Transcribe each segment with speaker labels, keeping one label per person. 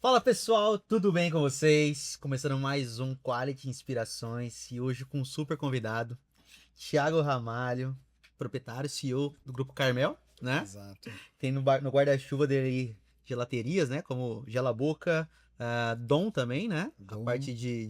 Speaker 1: Fala pessoal, tudo bem com vocês? Começando mais um Quality Inspirações e hoje com um super convidado, Thiago Ramalho, proprietário, CEO do Grupo Carmel, né?
Speaker 2: Exato.
Speaker 1: Tem no guarda-chuva dele aí gelaterias, né? Como Gela Boca, Dom também, né? A
Speaker 2: Dom
Speaker 1: parte de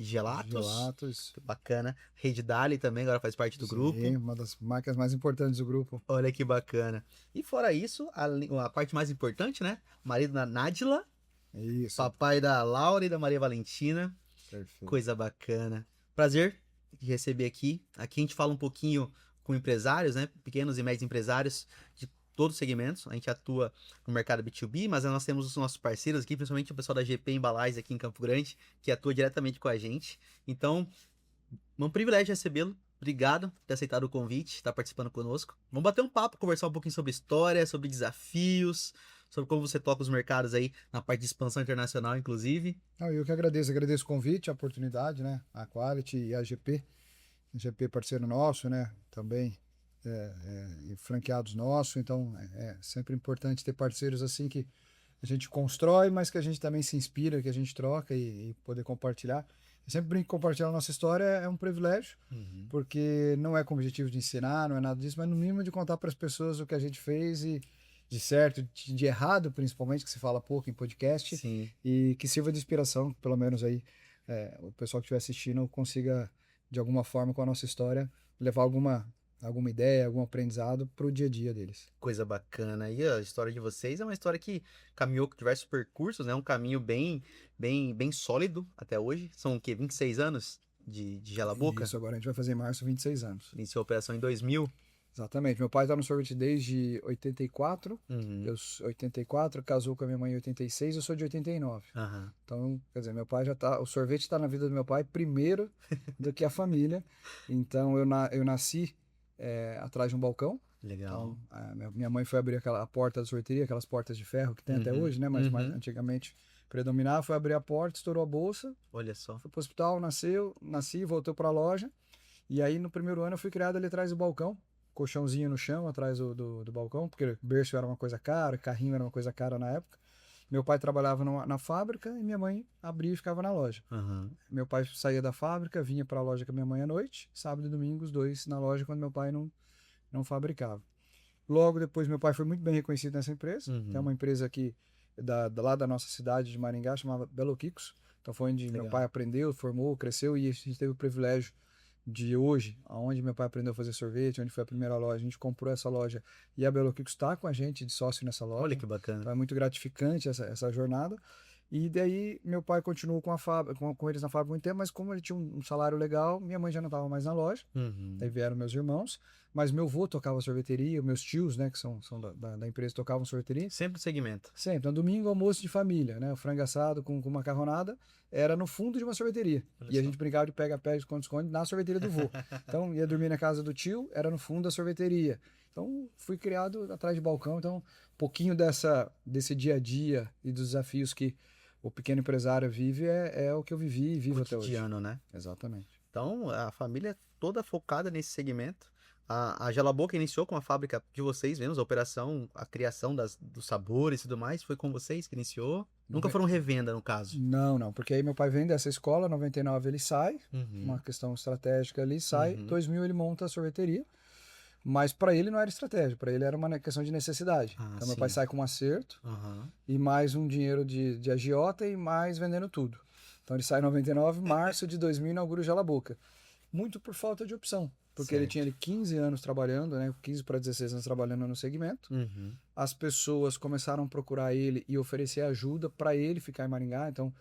Speaker 1: gelatos,
Speaker 2: Gelatos,
Speaker 1: bacana. Rede Dali também agora faz parte do grupo.
Speaker 2: sim, uma das marcas mais importantes do grupo.
Speaker 1: Olha que bacana. E fora isso, a parte mais importante, né? Marido da Nádila,
Speaker 2: Isso,
Speaker 1: papai da Laura e da Maria Valentina.
Speaker 2: perfeito.
Speaker 1: Coisa bacana. Prazer de receber aqui. Aqui a gente fala um pouquinho com empresários, né? Pequenos e médios empresários de todos os segmentos. A gente atua no mercado B2B, mas nós temos os nossos parceiros aqui, principalmente o pessoal da GP Embalagens aqui em Campo Grande, que atua diretamente com a gente. Então, é um privilégio recebê-lo. Obrigado por ter aceitado o convite, estar participando conosco. Vamos bater um papo, conversar um pouquinho sobre história, sobre desafios, sobre como você toca os mercados aí na parte de expansão internacional, inclusive.
Speaker 2: Eu que agradeço o convite, a oportunidade, né? A Quality e a GP. A GP parceiro nosso, né? Também e franqueados nossos, então é sempre importante ter parceiros assim que a gente constrói, mas que a gente também se inspira, que a gente troca e poder compartilhar. Eu sempre brinco que compartilhar a nossa história é um privilégio,
Speaker 1: Uhum.
Speaker 2: porque não é com o objetivo de ensinar, não é nada disso, mas no mínimo de contar para as pessoas o que a gente fez e de certo, de errado, principalmente, que se fala pouco em podcast,
Speaker 1: Sim.
Speaker 2: e que sirva de inspiração, pelo menos aí, o pessoal que estiver assistindo consiga, de alguma forma, com a nossa história, levar alguma ideia, algum aprendizado para o dia a dia deles.
Speaker 1: Coisa bacana. E a história de vocês é uma história que caminhou com diversos percursos, né? Um caminho bem sólido até hoje. São o quê? 26 anos de Gela
Speaker 2: E
Speaker 1: Boca?
Speaker 2: isso agora a gente vai fazer em março 26 anos.
Speaker 1: Iniciou a operação em 2000.
Speaker 2: Exatamente. Meu pai está no sorvete desde 84.
Speaker 1: Uhum.
Speaker 2: 84, casou com a minha mãe em 86, eu sou de 89.
Speaker 1: Aham.
Speaker 2: Então, quer dizer, meu pai já tá. O sorvete está na vida do meu pai primeiro do que a família. Então, eu nasci atrás de um balcão.
Speaker 1: Legal.
Speaker 2: Então, minha mãe foi abrir a porta da sorveteria, aquelas portas de ferro que tem até
Speaker 1: Uhum.
Speaker 2: hoje, né? Mas mais
Speaker 1: Uhum.
Speaker 2: antigamente predominava. Foi abrir a porta, estourou a bolsa,
Speaker 1: Olha só.
Speaker 2: foi pro hospital, nasci, voltou para a loja. E aí, no primeiro ano, eu fui criado ali atrás do balcão, colchãozinho no chão, atrás do balcão, porque berço era uma coisa cara, carrinho era uma coisa cara na época. Meu pai trabalhava na fábrica e minha mãe abria e ficava na loja.
Speaker 1: Aham.
Speaker 2: Meu pai saía da fábrica, vinha para a loja com a minha mãe à noite, sábado e domingo, os dois na loja, quando meu pai não fabricava. Logo depois, meu pai foi muito bem reconhecido nessa empresa. Tem
Speaker 1: Uhum.
Speaker 2: uma empresa aqui, lá da nossa cidade de Maringá, chamada Belo Quicos. Então foi onde meu pai
Speaker 1: Legal.
Speaker 2: aprendeu, formou, cresceu e a gente teve o privilégio de hoje, aonde meu pai aprendeu a fazer sorvete, onde foi a primeira loja, a gente comprou essa loja e a Belo Quicos está com a gente de sócio nessa
Speaker 1: Olha
Speaker 2: loja.
Speaker 1: que bacana.
Speaker 2: Então é muito gratificante essa jornada. E daí meu pai continuou com a fábrica, com eles na fábrica muito tempo, mas como ele tinha um salário legal, minha mãe já não estava mais na loja. Daí
Speaker 1: Uhum.
Speaker 2: vieram meus irmãos, mas meu avô tocava sorveteria, meus tios, né, que são da empresa, tocavam sorveteria.
Speaker 1: Sempre o segmento.
Speaker 2: Sempre, então domingo almoço de família, né, o frango assado com macarronada, era no fundo de uma sorveteria.
Speaker 1: Olha
Speaker 2: E a
Speaker 1: só.
Speaker 2: gente brincava de pega-pega, esconde-esconde na sorveteria do vô. Então ia dormir na casa do tio, era no fundo da sorveteria. Então fui criado atrás de balcão, então um pouquinho desse dia a dia e dos desafios que o pequeno empresário vive é o que eu vivi e vivo até hoje.
Speaker 1: Cotidiano, né?
Speaker 2: Exatamente.
Speaker 1: Então, a família é toda focada nesse segmento. A Gela Boca iniciou com a fábrica de vocês mesmos, a operação, a criação dos sabores e tudo mais, foi com vocês que iniciou. Nunca
Speaker 2: Nove-
Speaker 1: foram revenda, no caso.
Speaker 2: Não, porque aí meu pai vem dessa escola, 99 ele sai, uma
Speaker 1: Uhum.
Speaker 2: questão estratégica ali, sai,
Speaker 1: Uhum.
Speaker 2: 2000 ele monta a sorveteria, mas para ele não era estratégia, para ele era uma questão de necessidade.
Speaker 1: Ah,
Speaker 2: Então meu pai
Speaker 1: sim.
Speaker 2: sai com um acerto
Speaker 1: Aham.
Speaker 2: e mais um dinheiro de agiota e mais vendendo tudo. Então ele sai em 99, março de 2000 inaugura o Gela Boca. Muito por falta de opção, porque ele tinha
Speaker 1: Certo.
Speaker 2: 15 anos trabalhando, né, 15 para 16 anos trabalhando no segmento.
Speaker 1: Uhum.
Speaker 2: As pessoas começaram a procurar ele e oferecer ajuda para ele ficar em Maringá. Então,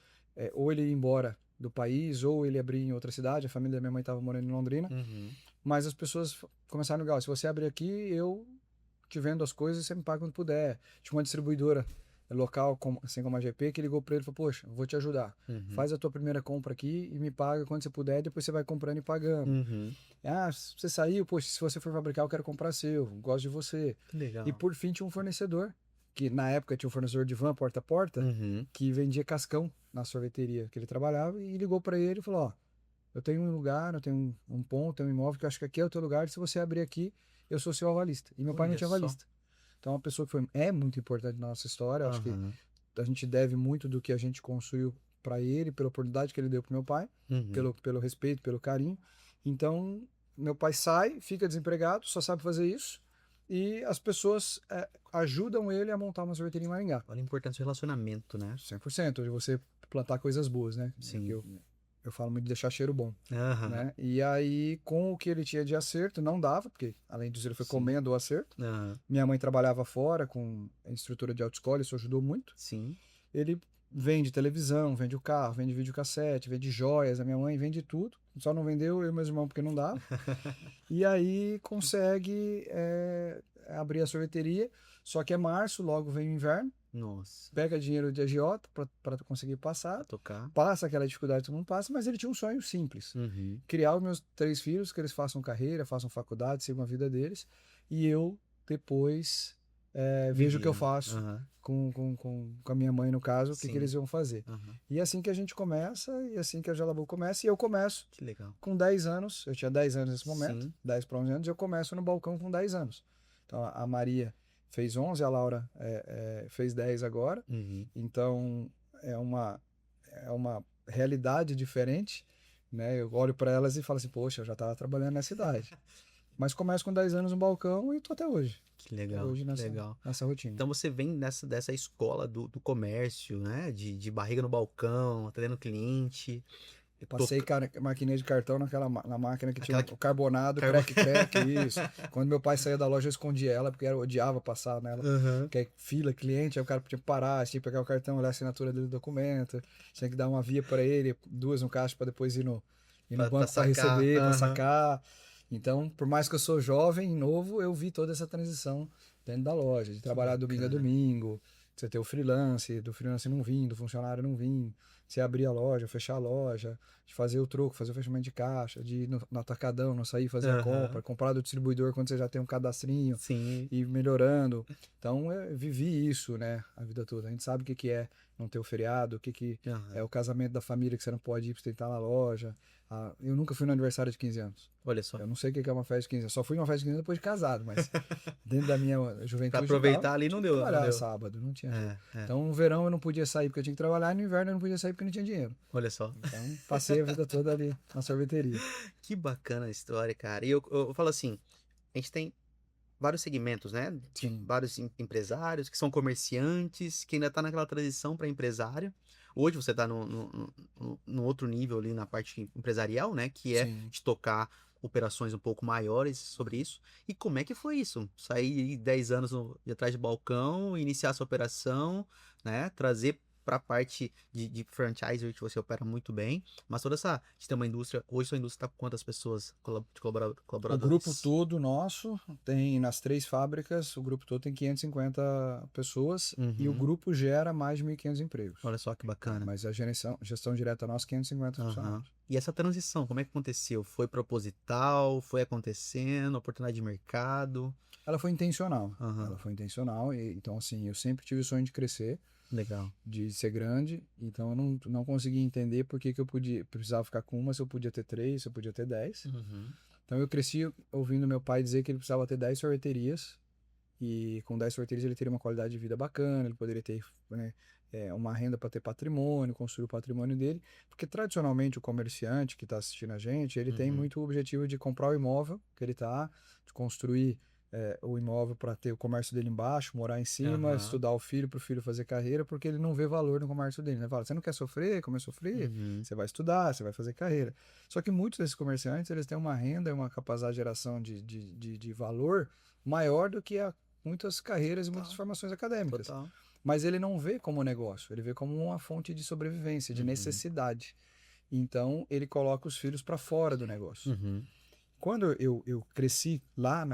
Speaker 2: ou ele ia embora do país, ou ele abrir em outra cidade. A família da minha mãe estava morando em Londrina.
Speaker 1: Uhum.
Speaker 2: Mas as pessoas começaram a ligar: "Ó, se você abrir aqui, eu te vendo as coisas e você me paga quando puder." Tinha uma distribuidora local, assim como a GP, que ligou para ele e falou: "Poxa, eu vou te ajudar.
Speaker 1: Uhum.
Speaker 2: Faz a tua primeira compra aqui e me paga quando você puder, depois você vai comprando e pagando.
Speaker 1: Uhum.
Speaker 2: Ah, se você saiu, poxa, se você for fabricar, eu quero comprar seu, gosto de você."
Speaker 1: Que
Speaker 2: E
Speaker 1: legal.
Speaker 2: por fim tinha um fornecedor, que na época tinha um fornecedor de van porta a porta,
Speaker 1: Uhum.
Speaker 2: que vendia cascão na sorveteria que ele trabalhava, e ligou para ele e falou: "Ó, eu tenho um lugar, eu tenho um ponto, tenho um imóvel que eu acho que aqui é o teu lugar, se você abrir aqui, eu sou seu avalista." E meu pai não
Speaker 1: Olha
Speaker 2: tinha
Speaker 1: só.
Speaker 2: avalista. Então, é uma pessoa que é muito importante na nossa história, acho que
Speaker 1: Aham.
Speaker 2: a gente deve muito do que a gente construiu para ele, pela oportunidade que ele deu pro meu pai, pelo respeito, pelo carinho. Então, meu pai sai, fica desempregado, só sabe fazer isso. E as pessoas ajudam ele a montar uma sorveteria em Maringá.
Speaker 1: Olha a importância do relacionamento, né?
Speaker 2: 100%, de você plantar coisas boas, né?
Speaker 1: Sim.
Speaker 2: Eu falo muito de deixar cheiro bom,
Speaker 1: Aham.
Speaker 2: né? E aí, com o que ele tinha de acerto, não dava, porque além disso ele foi
Speaker 1: Sim.
Speaker 2: comendo o acerto.
Speaker 1: Aham.
Speaker 2: Minha mãe trabalhava fora com a estrutura de autoescola, isso ajudou muito.
Speaker 1: Sim.
Speaker 2: Ele vende televisão, vende o carro, vende videocassete, vende joias, a minha mãe vende tudo. Só não vendeu eu e meus irmãos porque não dava. E aí consegue abrir a sorveteria, só que é março, logo vem o inverno,
Speaker 1: Nossa.
Speaker 2: pega dinheiro de agiota para conseguir passar,
Speaker 1: Pra tocar.
Speaker 2: passa aquela dificuldade que todo mundo passa, mas ele tinha um sonho simples. Criar os meus 3 filhos, que eles façam carreira, façam faculdade, sigam a vida deles, e eu depois vejo o que eu
Speaker 1: Vivendo.
Speaker 2: faço
Speaker 1: Aham.
Speaker 2: com a minha mãe, no caso, o que
Speaker 1: Sim.
Speaker 2: eles iam fazer.
Speaker 1: Aham.
Speaker 2: E é assim que a gente começa, e é assim que a Jalabu começa, e eu começo
Speaker 1: Que legal.
Speaker 2: com 10 anos, eu tinha 10 anos nesse momento,
Speaker 1: Sim.
Speaker 2: 10 para 11 anos, eu começo no balcão com 10 anos. Então a Maria fez 11, a Laura fez 10 agora, então é uma realidade diferente, né? Eu olho para elas e falo assim, poxa, eu já estava trabalhando nessa idade. Mas começo com 10 anos no balcão e tô até hoje.
Speaker 1: Que legal.
Speaker 2: Hoje
Speaker 1: Que legal.
Speaker 2: nessa rotina.
Speaker 1: Então você vem dessa escola do comércio, né? De barriga no balcão, atendendo cliente.
Speaker 2: Passei maquininha de cartão na máquina que tinha
Speaker 1: Aquela
Speaker 2: o carbonado, crack, isso. Quando meu pai saía da loja, eu escondia ela, porque eu odiava passar nela.
Speaker 1: Aham.
Speaker 2: Que é fila, cliente, aí o cara tinha que parar, tinha que pegar o cartão, olhar a assinatura dele do documento, tinha que dar uma via para ele, 2 no caixa para depois ir no banco para
Speaker 1: sacar.
Speaker 2: receber, para
Speaker 1: Aham.
Speaker 2: sacar. Então, por mais que eu sou jovem, novo, eu vi toda essa transição dentro da loja, de trabalhar domingo a
Speaker 1: bacana.
Speaker 2: domingo, de você ter o freelance, do freelance não vir, do funcionário não vir, você abrir a loja, fechar a loja, de fazer o troco, fazer o fechamento de caixa, de ir no atacadão, não sair, fazer a
Speaker 1: Aham.
Speaker 2: compra, comprar do distribuidor quando você já tem um cadastrinho,
Speaker 1: Sim.
Speaker 2: e melhorando. Então, eu vivi isso, né, a vida toda. A gente sabe o que é não ter o feriado, o que
Speaker 1: Aham.
Speaker 2: é o casamento da família que você não pode ir pra você estar na loja. Eu nunca fui no aniversário de 15 anos.
Speaker 1: Olha só.
Speaker 2: Eu não sei o que é uma festa de 15 anos. Só fui numa festa de 15 anos depois de casado, mas dentro da minha juventude.
Speaker 1: Pra aproveitar
Speaker 2: tal,
Speaker 1: ali não deu. Não
Speaker 2: trabalhar
Speaker 1: deu.
Speaker 2: sábado, não tinha jeito.
Speaker 1: É.
Speaker 2: Então, no verão eu não podia sair porque eu tinha que trabalhar, e no inverno eu não podia sair porque eu não tinha dinheiro.
Speaker 1: Olha só.
Speaker 2: Então, passei a vida toda ali na sorveteria.
Speaker 1: Que bacana a história, cara. E eu falo assim, a gente tem vários segmentos, né?
Speaker 2: Sim.
Speaker 1: Vários empresários que são comerciantes, que ainda tá naquela transição para empresário. Hoje você tá no outro nível ali na parte empresarial, né? Que é
Speaker 2: Sim.
Speaker 1: de tocar operações um pouco maiores sobre isso. E como é que foi isso? Sair 10 anos de atrás de balcão, iniciar essa operação, né? Trazer para a parte de franchise que você opera muito bem, mas toda essa, de ter uma indústria, hoje sua indústria está com quantas pessoas de
Speaker 2: O
Speaker 1: colaboradores?
Speaker 2: grupo todo nosso tem, nas 3 fábricas, o grupo todo tem 550 pessoas e o grupo gera mais de 1.500 empregos.
Speaker 1: Olha só que bacana.
Speaker 2: Mas a gestão direta nossa, 550 funcionários.
Speaker 1: E essa transição, como é que aconteceu? Foi proposital? Foi acontecendo? Oportunidade de mercado?
Speaker 2: Ela foi intencional.
Speaker 1: Aham.
Speaker 2: Ela foi intencional. Então, assim, eu sempre tive o sonho de crescer,
Speaker 1: Legal.
Speaker 2: de ser grande. Então, eu não conseguia entender por que eu precisava ficar com uma, se eu podia ter 3, se eu podia ter 10. Então, eu cresci ouvindo meu pai dizer que ele precisava ter 10 sorveterias. E com 10 sorveterias ele teria uma qualidade de vida bacana, ele poderia ter, né, uma renda para ter patrimônio, construir o patrimônio dele. Porque tradicionalmente o comerciante que está assistindo a gente, ele tem muito o objetivo de comprar o imóvel que ele está, de construir o imóvel para ter o comércio dele embaixo, morar em cima, estudar o filho para o filho fazer carreira, porque ele não vê valor no comércio dele. Né? Fala, você não quer sofrer? Como é sofrer? Você vai estudar, você vai fazer carreira. Só que muitos desses comerciantes, eles têm uma renda e uma capacidade de geração de valor maior do que muitas carreiras e muitas formações acadêmicas.
Speaker 1: Total.
Speaker 2: Mas ele não vê como negócio, ele vê como uma fonte de sobrevivência, de necessidade. Então, ele coloca os filhos para fora do negócio. Quando eu cresci lá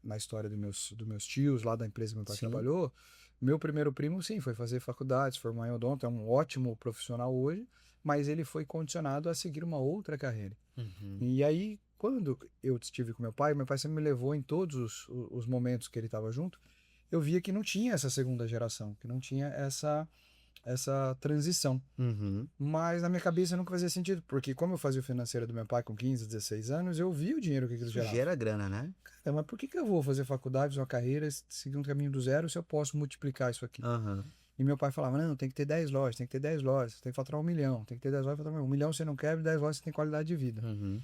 Speaker 2: na história dos meus tios, lá da empresa que meu pai trabalhou, meu primeiro primo, sim, foi fazer faculdade, se formar em odonto, é um ótimo profissional hoje, mas ele foi condicionado a seguir uma outra carreira. E aí, quando eu estive com meu pai sempre me levou em todos os momentos que ele estava junto, eu via que não tinha essa segunda geração, que não tinha essa transição. Mas na minha cabeça nunca fazia sentido, porque como eu fazia o financeiro do meu pai com 15, 16 anos, eu via o dinheiro que aquilo gerava.
Speaker 1: Gera grana, né?
Speaker 2: Mas por que eu vou fazer faculdade, fazer uma carreira, seguir um caminho do zero, se eu posso multiplicar isso aqui? E meu pai falava, não, tem que ter 10 lojas, tem que ter 10 lojas, tem que faturar 1 milhão, tem que ter 10 lojas, faturar 1 milhão. 1 milhão você não quebra, 10 lojas você tem qualidade de vida.
Speaker 1: Uhum.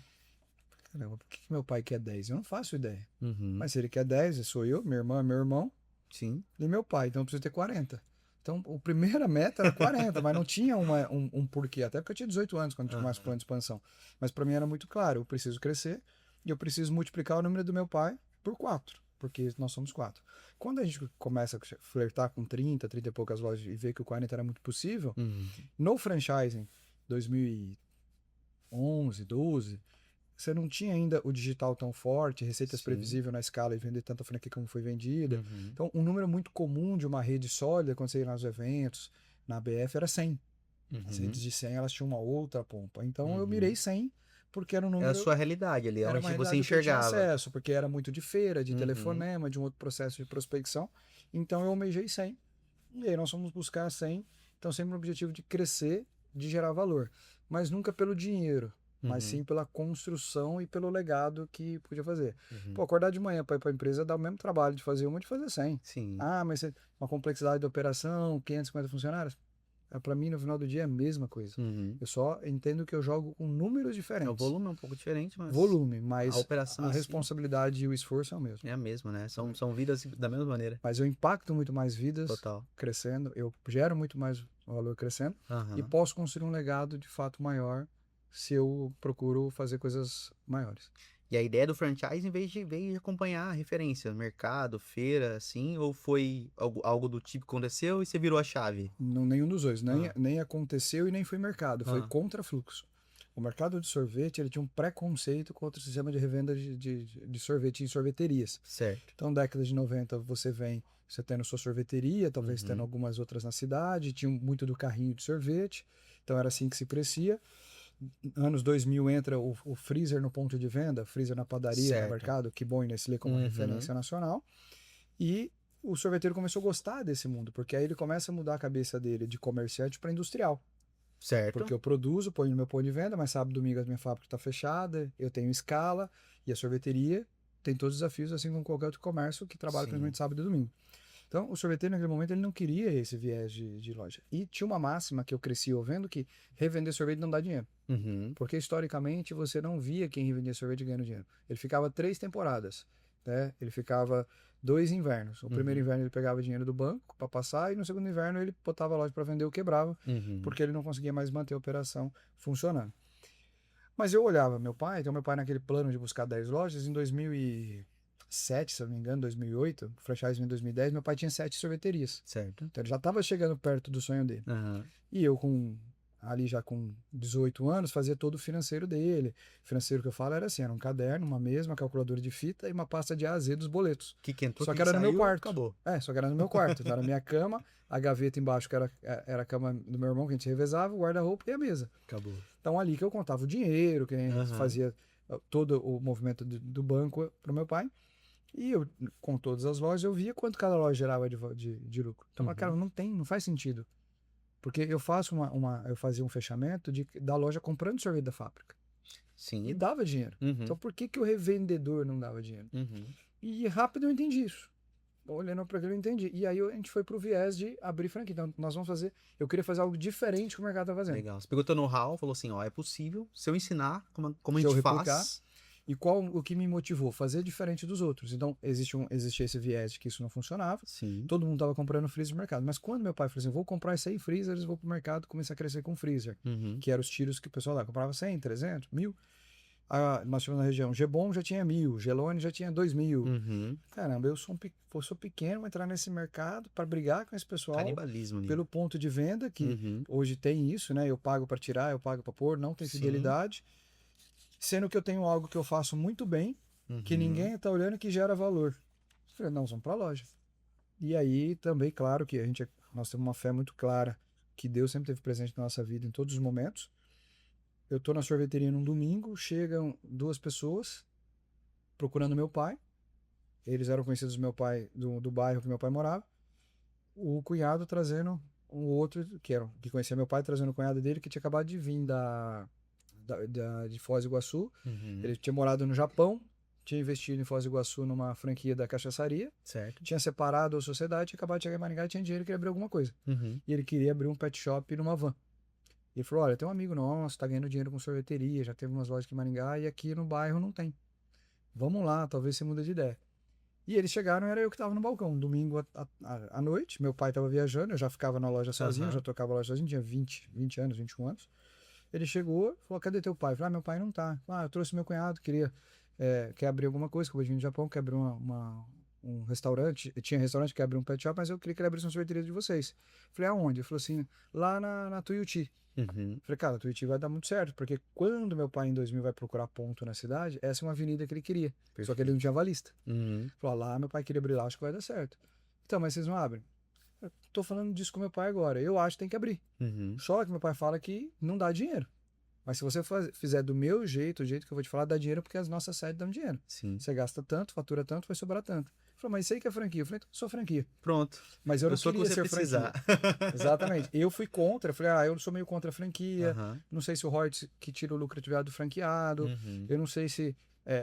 Speaker 2: Caramba, por que meu pai quer 10? Eu não faço ideia.
Speaker 1: Uhum.
Speaker 2: Mas se ele quer 10, sou eu, minha irmã, meu irmão
Speaker 1: Sim.
Speaker 2: e meu pai, então eu preciso ter 40. Então, a primeira meta era 40, mas não tinha um porquê. Até porque eu tinha 18 anos quando tinha mais plano de expansão. Mas para mim era muito claro, eu preciso crescer e eu preciso multiplicar o número do meu pai por 4, porque nós somos 4. Quando a gente começa a flertar com 30 e poucas lojas e vê que o 40 era muito possível,
Speaker 1: Uhum.
Speaker 2: no franchising 2011, 12, você não tinha ainda o digital tão forte, receitas
Speaker 1: Sim.
Speaker 2: previsíveis na escala e vender tanta franquia como foi vendida.
Speaker 1: Uhum.
Speaker 2: Então, um número muito comum de uma rede sólida, quando você ia nos eventos, na BF, era 100. As
Speaker 1: Uhum.
Speaker 2: redes de 100, elas tinham uma outra pompa. Então, eu
Speaker 1: Uhum.
Speaker 2: mirei 100, porque era um
Speaker 1: Era a
Speaker 2: número...
Speaker 1: sua realidade ali,
Speaker 2: Era
Speaker 1: onde
Speaker 2: uma
Speaker 1: você
Speaker 2: realidade que eu tinha
Speaker 1: enxergava.
Speaker 2: acesso, porque era muito de feira, de
Speaker 1: Uhum.
Speaker 2: telefonema, de um outro processo de prospecção. Então, eu almejei 100. E aí, nós fomos buscar 100. Então, sempre o objetivo de crescer, de gerar valor. Mas nunca pelo dinheiro, mas
Speaker 1: Uhum.
Speaker 2: sim pela construção e pelo legado que podia fazer.
Speaker 1: Uhum.
Speaker 2: Pô, acordar de manhã para ir para a empresa dá o mesmo trabalho de fazer uma de fazer 100.
Speaker 1: Sim.
Speaker 2: Ah, mas uma complexidade de operação, 550 funcionários. Para mim, no final do dia, é a mesma coisa.
Speaker 1: Uhum.
Speaker 2: Eu só entendo que eu jogo com números
Speaker 1: O
Speaker 2: diferentes.
Speaker 1: volume é um pouco diferente, mas
Speaker 2: Volume,
Speaker 1: a
Speaker 2: mas
Speaker 1: operação
Speaker 2: a
Speaker 1: em si
Speaker 2: responsabilidade e o esforço é o mesmo.
Speaker 1: é a mesma, né? São vidas da mesma maneira.
Speaker 2: Mas eu impacto muito mais vidas
Speaker 1: Total.
Speaker 2: crescendo, eu gero muito mais valor crescendo e
Speaker 1: Aham.
Speaker 2: posso construir um legado de fato maior se eu procuro fazer coisas maiores.
Speaker 1: E a ideia do franchise, em vez de acompanhar a referência, mercado, feira, assim, ou foi algo do tipo que aconteceu e você virou a chave?
Speaker 2: Não, nenhum dos dois.
Speaker 1: Ah.
Speaker 2: Nem aconteceu e nem foi mercado. Foi
Speaker 1: Ah.
Speaker 2: contra fluxo. O mercado de sorvete ele tinha um preconceito contra o sistema de revenda de sorvete em sorveterias.
Speaker 1: Certo.
Speaker 2: Então, década de 90, você tendo sua sorveteria, talvez
Speaker 1: Uhum.
Speaker 2: tendo algumas outras na cidade, tinha muito do carrinho de sorvete. Então, era assim que se crescia. Anos 2000 entra o freezer no ponto de venda, freezer na padaria,
Speaker 1: Certo.
Speaker 2: no mercado, que bom e Nestlé como
Speaker 1: Uhum.
Speaker 2: referência nacional. E o sorveteiro começou a gostar desse mundo, porque aí ele começa a mudar a cabeça dele de comerciante para industrial.
Speaker 1: Certo.
Speaker 2: Porque eu produzo, ponho no meu ponto de venda, mas sábado, domingo a minha fábrica está fechada, eu tenho escala e a sorveteria tem todos os desafios, assim como qualquer outro comércio que trabalha
Speaker 1: Sim.
Speaker 2: principalmente sábado e domingo. Então, o sorveteiro naquele momento ele não queria esse viés de loja. E tinha uma máxima que eu cresci ouvindo que revender sorvete não dá dinheiro.
Speaker 1: Uhum.
Speaker 2: Porque historicamente você não via quem revendia sorvete ganhando dinheiro. Ele ficava 3 temporadas, né? Ele ficava 2 invernos. O primeiro inverno ele pegava dinheiro do banco para passar e no segundo inverno ele botava a loja para vender ou quebrava,
Speaker 1: Uhum.
Speaker 2: porque ele não conseguia mais manter a operação funcionando. Mas eu olhava meu pai naquele plano de buscar 10 lojas, em 2007, se eu não me engano, 2008, franchise em 2010, meu pai tinha 7 sorveterias.
Speaker 1: Certo.
Speaker 2: Então ele já estava chegando perto do sonho dele.
Speaker 1: Aham.
Speaker 2: E eu ali já com 18 anos, fazia todo o financeiro dele. O financeiro que eu falo era assim, era um caderno, uma mesa, uma calculadora de fita e uma pasta de A a Z dos boletos.
Speaker 1: Que entrou,
Speaker 2: Só
Speaker 1: que
Speaker 2: que era no meu
Speaker 1: saiu,
Speaker 2: quarto.
Speaker 1: acabou.
Speaker 2: Só que era no meu quarto. Então era a minha cama, a gaveta embaixo, que era a cama do meu irmão, que a gente revezava, o guarda-roupa e a mesa.
Speaker 1: Acabou.
Speaker 2: Então ali que eu contava o dinheiro, que a gente
Speaker 1: Aham.
Speaker 2: fazia todo o movimento do banco para o meu pai. E eu, com todas as lojas, eu via quanto cada loja gerava de lucro. Então, cara, não faz sentido. Porque eu eu fazia um fechamento da loja comprando sorvete da fábrica.
Speaker 1: Sim.
Speaker 2: E dava dinheiro.
Speaker 1: Uhum.
Speaker 2: Então por que o revendedor não dava dinheiro?
Speaker 1: Uhum.
Speaker 2: E rápido eu entendi isso. Olhando para aquilo eu entendi. E aí a gente foi pro viés de abrir franquia. Então nós vamos fazer... Eu queria fazer algo diferente que o mercado tá fazendo.
Speaker 1: Legal. Você pegou teu know-how, falou assim, ó, é possível se eu ensinar como a
Speaker 2: Se eu
Speaker 1: gente
Speaker 2: replicar.
Speaker 1: faz.
Speaker 2: E o que me motivou? Fazer diferente dos outros. Então, existia esse viés de que isso não funcionava.
Speaker 1: Sim.
Speaker 2: Todo mundo estava comprando freezer no mercado. Mas quando meu pai falou assim, vou comprar 100 freezers, vou pro mercado, comecei a crescer com freezer.
Speaker 1: Uhum.
Speaker 2: Que eram os tiros que o pessoal lá comprava 100, 300, 1000. Nós tínhamos na região, Gebon já tinha 1000, Gelone já tinha 2000.
Speaker 1: Uhum.
Speaker 2: Caramba, eu sou pequeno, vou entrar nesse mercado para brigar com esse pessoal.
Speaker 1: Canibalismo.
Speaker 2: Pelo ponto de venda, que
Speaker 1: Uhum.
Speaker 2: hoje tem isso, né? Eu pago para tirar, eu pago para pôr, não tem
Speaker 1: Sim.
Speaker 2: fidelidade. Sendo que eu tenho algo que eu faço muito bem, que
Speaker 1: Uhum.
Speaker 2: ninguém está olhando e que gera valor. Eu falei, não, vamos para a loja. E aí também, claro que nós temos uma fé muito clara que Deus sempre teve presente na nossa vida em todos os momentos. Eu tô na sorveteria num domingo, chegam 2 pessoas procurando meu pai. Eles eram conhecidos do meu pai, do bairro que meu pai morava. O cunhado trazendo um outro, que conhecia meu pai, trazendo o cunhado dele, que tinha acabado de vir de Foz do Iguaçu.
Speaker 1: Uhum.
Speaker 2: Ele tinha morado no Japão, tinha investido em Foz do Iguaçu numa franquia da cachaçaria,
Speaker 1: Certo.
Speaker 2: tinha separado a sociedade, tinha acabado de chegar em Maringá, tinha dinheiro e queria abrir alguma coisa.
Speaker 1: Uhum.
Speaker 2: E ele queria abrir um pet shop numa van. E ele falou, olha, tem um amigo nosso, tá ganhando dinheiro com sorveteria, já teve umas lojas aqui em Maringá e aqui no bairro não tem. Vamos lá, talvez você muda de ideia. E eles chegaram, era eu que estava no balcão, domingo à noite, meu pai estava viajando, eu já ficava na loja sozinho, já tocava a loja sozinho, tinha 20 anos, 21 anos. Ele chegou, falou, cadê teu pai? Eu falei, meu pai não tá. Eu trouxe meu cunhado, quer abrir alguma coisa, acabou de vir do Japão, quer abrir um restaurante, tinha restaurante, quer abrir um pet shop, mas eu queria que ele abrisse uma sorveteria de vocês. Eu falei, aonde? Ele falou assim, lá na Tuiuti.
Speaker 1: Uhum.
Speaker 2: Eu falei, cara, a Tuiuti vai dar muito certo, porque quando meu pai em 2000 vai procurar ponto na cidade, essa é uma avenida que ele queria, só que ele não tinha avalista.
Speaker 1: Uhum.
Speaker 2: Ele falou, lá meu pai queria abrir lá, acho que vai dar certo. Então, mas vocês não abrem? Eu tô falando disso com meu pai agora, eu acho que tem que abrir.
Speaker 1: Uhum.
Speaker 2: Só que meu pai fala que não dá dinheiro. Mas se você fizer do meu jeito, o jeito que eu vou te falar, dá dinheiro porque as nossas sedes dão dinheiro.
Speaker 1: Sim.
Speaker 2: Você gasta tanto, fatura tanto, vai sobrar tanto. Ele falou, mas isso aí que é franquia. Eu falei, então, eu sou franquia.
Speaker 1: Pronto.
Speaker 2: Mas eu não
Speaker 1: sou o que
Speaker 2: queria
Speaker 1: você
Speaker 2: ser
Speaker 1: precisar.
Speaker 2: franquia. Exatamente. Eu fui contra. Eu falei, eu sou meio contra a franquia.
Speaker 1: Aham.
Speaker 2: Não sei se o royalties que tira o lucratividade do franqueado.
Speaker 1: Uhum.
Speaker 2: Eu não sei se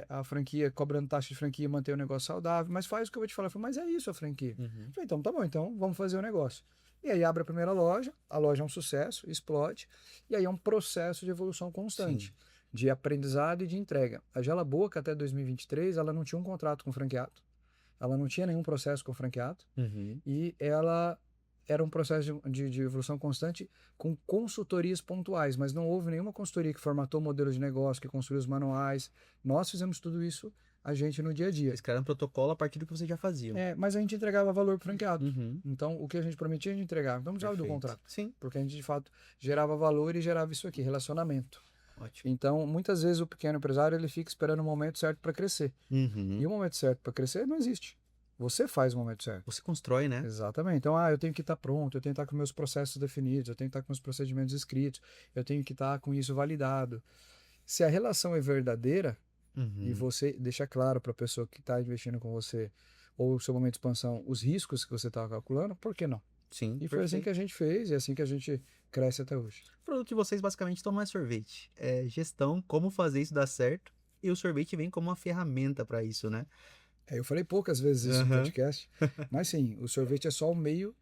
Speaker 2: a franquia, cobrando taxa de franquia, mantém o negócio saudável. Mas faz o que eu vou te falar. Eu falei, mas é isso a franquia.
Speaker 1: Uhum.
Speaker 2: Eu falei, então tá bom, então vamos fazer o negócio. E aí abre a primeira loja, a loja é um sucesso, explode, e aí é um processo de evolução constante,
Speaker 1: Sim.
Speaker 2: de aprendizado e de entrega. A Gela Boca, até 2023, ela não tinha um contrato com o franqueado, ela não tinha nenhum processo com o franqueado,
Speaker 1: Uhum.
Speaker 2: e ela era um processo de evolução constante com consultorias pontuais, mas não houve nenhuma consultoria que formatou o modelo de negócio, que construiu os manuais. Nós fizemos tudo isso, a gente no dia a dia.
Speaker 1: Eles criaram um protocolo a partir do que vocês já faziam.
Speaker 2: Mas a gente entregava valor pro franqueado.
Speaker 1: Uhum.
Speaker 2: Então, o que a gente prometia, a gente entregava. Então, não precisava do
Speaker 1: Perfeito.
Speaker 2: contrato.
Speaker 1: Sim.
Speaker 2: Porque a gente, de fato, gerava valor e gerava isso aqui, relacionamento.
Speaker 1: Ótimo.
Speaker 2: Então, muitas vezes o pequeno empresário, ele fica esperando o momento certo para crescer.
Speaker 1: Uhum.
Speaker 2: E o momento certo para crescer não existe. Você faz o momento certo.
Speaker 1: Você constrói, né?
Speaker 2: Exatamente. Então, eu tenho que estar pronto, eu tenho que estar com meus processos definidos, eu tenho que estar com meus procedimentos escritos, eu tenho que estar com isso validado. Se a relação é verdadeira,
Speaker 1: Uhum.
Speaker 2: e você deixa claro para a pessoa que está investindo com você, ou o seu momento de expansão, os riscos que você está calculando, por que não?
Speaker 1: Sim.
Speaker 2: E foi assim que a gente fez, e é assim que a gente cresce até hoje.
Speaker 1: O produto de vocês basicamente não é sorvete. É gestão, como fazer isso dar certo. E o sorvete vem como uma ferramenta para isso, né?
Speaker 2: Eu falei poucas vezes isso no podcast, mas sim, o sorvete é só o meio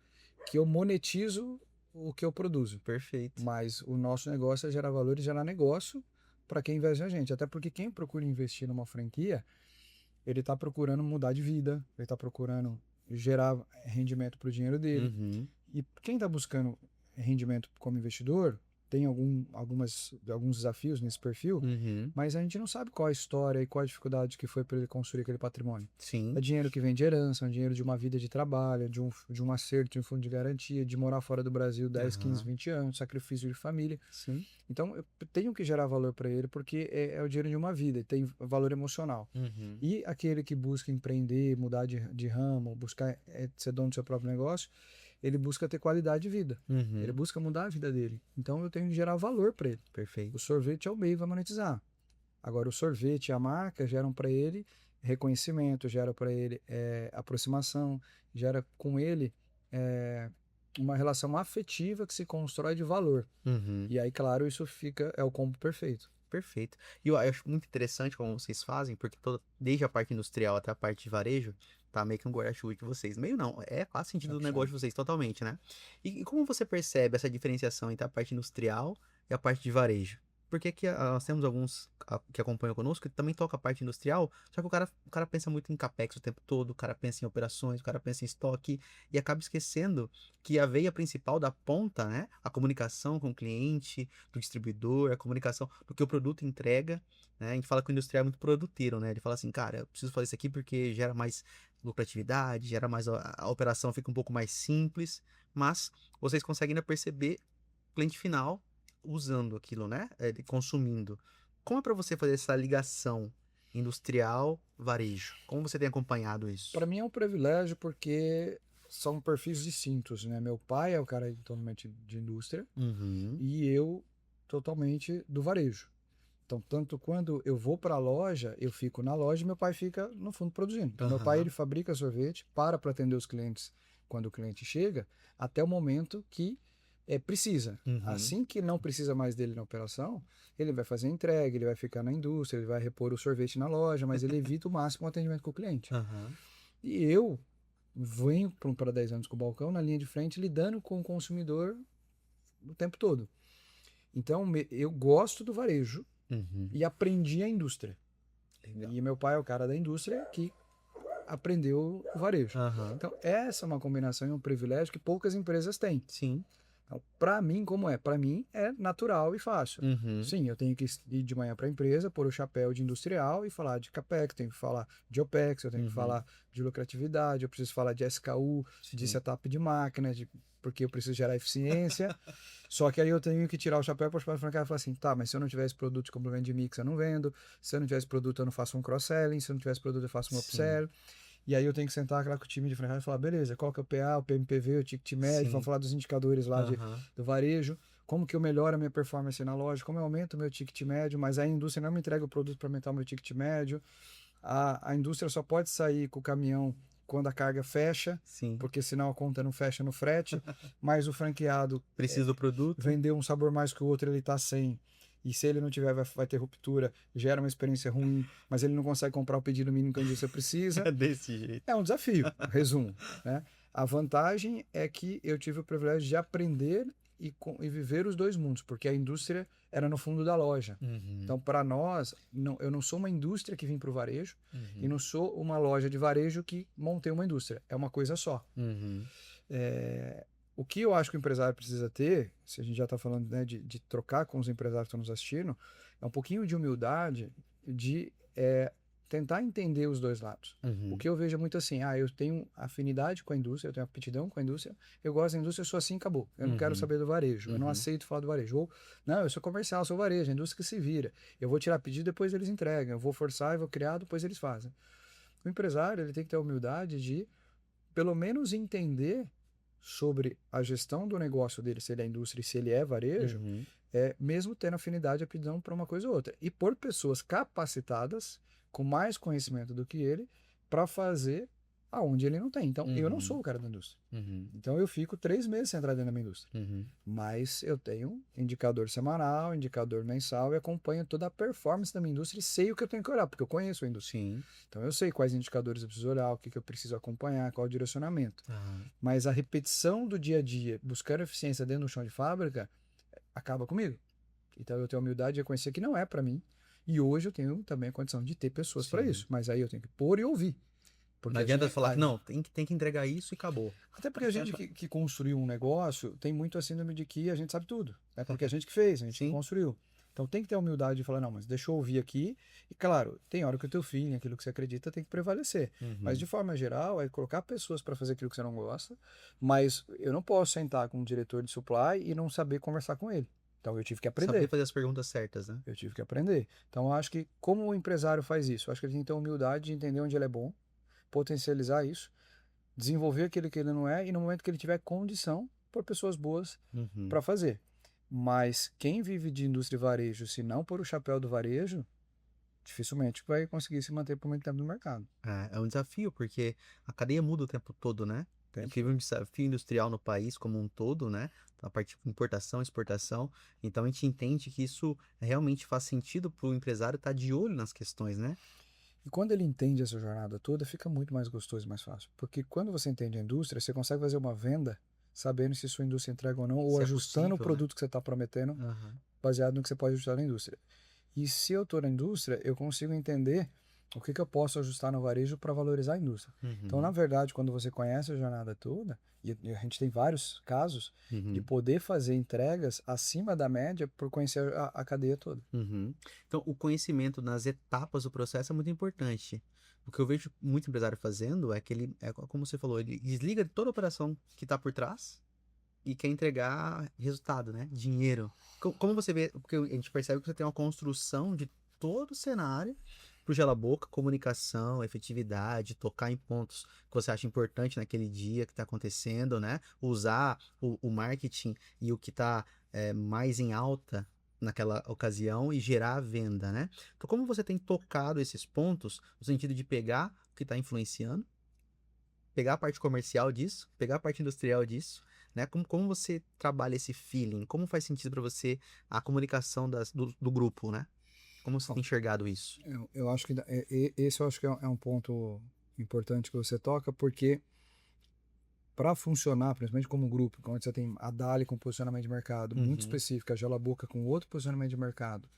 Speaker 2: que eu monetizo o que eu produzo.
Speaker 1: Perfeito.
Speaker 2: Mas o nosso negócio é gerar valor e gerar negócio para quem investe na gente. Até porque quem procura investir numa franquia, ele está procurando mudar de vida, ele está procurando gerar rendimento para o dinheiro dele.
Speaker 1: Uhum.
Speaker 2: E quem está buscando rendimento como investidor, tem alguns desafios nesse perfil,
Speaker 1: Uhum.
Speaker 2: mas a gente não sabe qual a história e qual a dificuldade que foi para ele construir aquele patrimônio.
Speaker 1: Sim.
Speaker 2: É dinheiro que vem de herança, é um dinheiro de uma vida de trabalho, de um acerto, de um fundo de garantia, de morar fora do Brasil 10, 15, 20 anos, sacrifício de família.
Speaker 1: Sim.
Speaker 2: Então, eu tenho que gerar valor para ele porque é o dinheiro de uma vida, tem valor emocional.
Speaker 1: Uhum.
Speaker 2: E aquele que busca empreender, mudar de ramo, buscar ser dono do seu próprio negócio, ele busca ter qualidade de vida.
Speaker 1: Uhum.
Speaker 2: Ele busca mudar a vida dele. Então, eu tenho que gerar valor para ele.
Speaker 1: Perfeito.
Speaker 2: O sorvete é o meio para monetizar. Agora, o sorvete e a marca geram para ele reconhecimento, gera para ele aproximação, gera com ele uma relação afetiva que se constrói de valor.
Speaker 1: Uhum.
Speaker 2: E aí, claro, isso é o combo perfeito.
Speaker 1: Perfeito. E eu acho muito interessante como vocês fazem, porque desde a parte industrial até a parte de varejo, tá meio que um guarda-chuva de vocês. Meio não, faz sentido do negócio de vocês totalmente, né? E como você percebe essa diferenciação entre a parte industrial e a parte de varejo? Porque aqui nós temos alguns que acompanham conosco que também toca a parte industrial, só que o cara pensa muito em capex o tempo todo, o cara pensa em operações, o cara pensa em estoque e acaba esquecendo que a veia principal da ponta, né, a comunicação com o cliente, do distribuidor, a comunicação do que o produto entrega, né? A gente fala que o industrial é muito produteiro, né? Ele fala assim, cara, eu preciso fazer isso aqui porque gera mais lucratividade, gera mais a operação fica um pouco mais simples, mas vocês conseguem ainda perceber o cliente final usando aquilo, né? Consumindo. Como é para você fazer essa ligação industrial-varejo? Como você tem acompanhado isso?
Speaker 2: Para mim é um privilégio porque são perfis distintos, né? Meu pai é o cara totalmente de indústria e eu totalmente do varejo. Então, tanto quando eu vou para a loja, eu fico na loja e meu pai fica no fundo produzindo. Então, meu pai ele fabrica sorvete para atender os clientes quando o cliente chega, até o momento que precisa.
Speaker 1: Uhum.
Speaker 2: Assim que não precisa mais dele na operação, ele vai fazer a entrega, ele vai ficar na indústria, ele vai repor o sorvete na loja, mas ele evita o máximo o atendimento com o cliente.
Speaker 1: Aham.
Speaker 2: E eu venho para 10 anos com o balcão na linha de frente, lidando com o consumidor o tempo todo. Então, eu gosto do varejo
Speaker 1: Uhum.
Speaker 2: e aprendi a indústria.
Speaker 1: Legal.
Speaker 2: E meu pai é o cara da indústria que aprendeu o varejo.
Speaker 1: Aham.
Speaker 2: Então, essa é uma combinação e um privilégio que poucas empresas têm.
Speaker 1: Sim.
Speaker 2: Então, para mim, como é? Para mim, é natural e fácil.
Speaker 1: Uhum.
Speaker 2: Sim, eu tenho que ir de manhã para a empresa, pôr o chapéu de industrial e falar de CAPEX, tenho que falar de OPEX, eu tenho que falar de lucratividade, eu preciso falar de SKU, de
Speaker 1: Sim.
Speaker 2: setup de máquina, porque eu preciso gerar eficiência. Só que aí eu tenho que tirar o chapéu para o franqueado e falar assim, tá, mas se eu não tiver esse produto de complemento de mix, eu não vendo. Se eu não tiver esse produto, eu não faço um cross-selling. Se eu não tiver esse produto, eu faço um upsell. E aí eu tenho que sentar lá com o time de franqueado e falar, beleza, qual que é o PA, o PMPV, o ticket médio, vamos falar dos indicadores lá do varejo, como que eu melhoro a minha performance na loja, como eu aumento o meu ticket médio, mas a indústria não me entrega o produto para aumentar o meu ticket médio. A indústria só pode sair com o caminhão quando a carga fecha,
Speaker 1: Sim.
Speaker 2: porque senão a conta não fecha no frete, mas o franqueado
Speaker 1: Precisa do produto.
Speaker 2: vendeu um sabor mais que o outro, ele está sem. E se ele não tiver, vai ter ruptura, gera uma experiência ruim, mas ele não consegue comprar o pedido mínimo que a indústria precisa.
Speaker 1: É desse jeito.
Speaker 2: É um desafio, resumo. Né? A vantagem é que eu tive o privilégio de aprender e viver os dois mundos, porque a indústria era no fundo da loja. Então, para nós, eu não sou uma indústria que vim para o varejo e não sou uma loja de varejo que montei uma indústria. É uma coisa só. O que eu acho que o empresário precisa ter, se a gente já está falando, né, de trocar com os empresários que estão nos assistindo, é um pouquinho de humildade de tentar entender os dois lados. O que eu vejo é muito assim, eu tenho afinidade com a indústria, eu tenho aptidão com a indústria, eu gosto da indústria, eu sou assim, acabou. Eu não quero saber do varejo, eu não aceito falar do varejo. Ou, não, eu sou comercial, eu sou varejo, a indústria que se vira. Eu vou tirar pedido, depois eles entregam. Eu vou forçar, eu vou criar, depois eles fazem. O empresário, ele tem que ter a humildade de, pelo menos, entender sobre a gestão do negócio dele, se ele é indústria e se ele é varejo, mesmo tendo afinidade e aptidão para uma coisa ou outra. E por pessoas capacitadas, com mais conhecimento do que ele, para fazer aonde ele não tem. Então, eu não sou o cara da indústria. Então, eu fico 3 meses sem entrar dentro da minha indústria. Mas eu tenho indicador semanal, indicador mensal e acompanho toda a performance da minha indústria e sei o que eu tenho que olhar, porque eu conheço a indústria.
Speaker 1: Sim.
Speaker 2: Então, eu sei quais indicadores eu preciso olhar, o que eu preciso acompanhar, qual o direcionamento. Mas a repetição do dia a dia, buscando eficiência dentro do chão de fábrica, acaba comigo. Então, eu tenho a humildade de reconhecer que não é para mim. E hoje eu tenho também a condição de ter pessoas para isso. Mas aí eu tenho que pôr e ouvir. Porque
Speaker 1: não adianta falar que não, tem que entregar isso e acabou.
Speaker 2: Até porque a gente que construiu um negócio tem muito a síndrome de que a gente sabe tudo. É porque a gente que fez, a gente que construiu. Então tem que ter a humildade de falar, não, mas deixa eu ouvir aqui. E claro, tem hora que o teu feeling, aquilo que você acredita, tem que prevalecer. Mas de forma geral, é colocar pessoas para fazer aquilo que você não gosta. Mas eu não posso sentar com um diretor de supply e não saber conversar com ele. Então eu tive que aprender.
Speaker 1: Saber fazer as perguntas certas, né?
Speaker 2: Eu tive que aprender. Então eu acho que como o empresário faz isso? Eu acho que ele tem que ter a humildade de entender onde ele é bom, potencializar isso, desenvolver aquilo que ele não é e no momento que ele tiver condição, por pessoas boas para fazer. Mas quem vive de indústria e varejo, se não por o chapéu do varejo, dificilmente vai conseguir se manter por muito tempo no mercado.
Speaker 1: É um desafio, porque a cadeia muda o tempo todo, né? A gente vive um desafio industrial no país como um todo, né? A parte de importação, exportação. Então a gente entende que isso realmente faz sentido para o empresário estar de olho nas questões, né?
Speaker 2: E quando ele entende essa jornada toda, fica muito mais gostoso e mais fácil. Porque quando você entende a indústria, você consegue fazer uma venda sabendo se sua indústria entrega ou não, ou ajustando possível, o produto que você está prometendo, baseado no que você pode ajustar na indústria. E se eu estou na indústria, eu consigo entender o que eu posso ajustar no varejo para valorizar a indústria. Então, na verdade, quando você conhece a jornada toda, e a gente tem vários casos de poder fazer entregas acima da média por conhecer a cadeia toda.
Speaker 1: Então, o conhecimento nas etapas do processo é muito importante. O que eu vejo muito empresário fazendo é que ele, como você falou, ele desliga de toda a operação que está por trás e quer entregar resultado, né? Dinheiro. Como você vê, porque a gente percebe que você tem uma construção de todo o cenário pro Gela Boca, comunicação, efetividade, tocar em pontos que você acha importante naquele dia que está acontecendo, né? Usar o marketing e o que está mais em alta naquela ocasião e gerar a venda, né? Então, como você tem tocado esses pontos, no sentido de pegar o que está influenciando, pegar a parte comercial disso, pegar a parte industrial disso, né? Como você trabalha esse feeling? Como faz sentido para você a comunicação do grupo, né? Como você
Speaker 2: Bom,
Speaker 1: tem enxergado isso?
Speaker 2: eu acho que esse eu acho que é um ponto importante que você toca, porque para funcionar, principalmente como grupo, quando você tem a Dali com posicionamento de mercado muito
Speaker 1: Uhum.
Speaker 2: específico, a Gelaboca com outro posicionamento de mercado,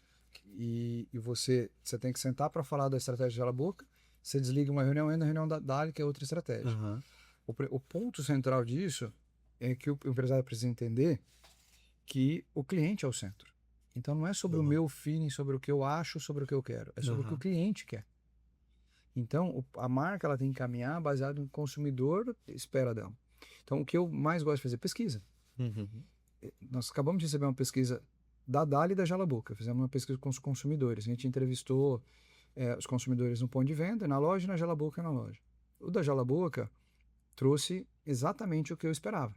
Speaker 2: e você tem que sentar para falar da estratégia de Gelaboca, você desliga uma reunião, entra na reunião da Dali, que é outra estratégia.
Speaker 1: Aham.
Speaker 2: O ponto central disso é que o empresário precisa entender que o cliente é o centro. Então não é sobre o
Speaker 1: Boa.
Speaker 2: meu feeling, sobre o que eu acho, sobre o que eu quero, é sobre o que o
Speaker 1: Aham.
Speaker 2: cliente quer. Então, a marca ela tem que caminhar baseado no consumidor espera dela. Então, o que eu mais gosto de fazer? Pesquisa.
Speaker 1: Uhum.
Speaker 2: Nós acabamos de receber uma pesquisa da Dali e da Jalaboca. Fizemos uma pesquisa com os consumidores. A gente entrevistou os consumidores no ponto de venda, na loja, e na Jalaboca e na loja. O da Jalaboca trouxe exatamente o que eu esperava,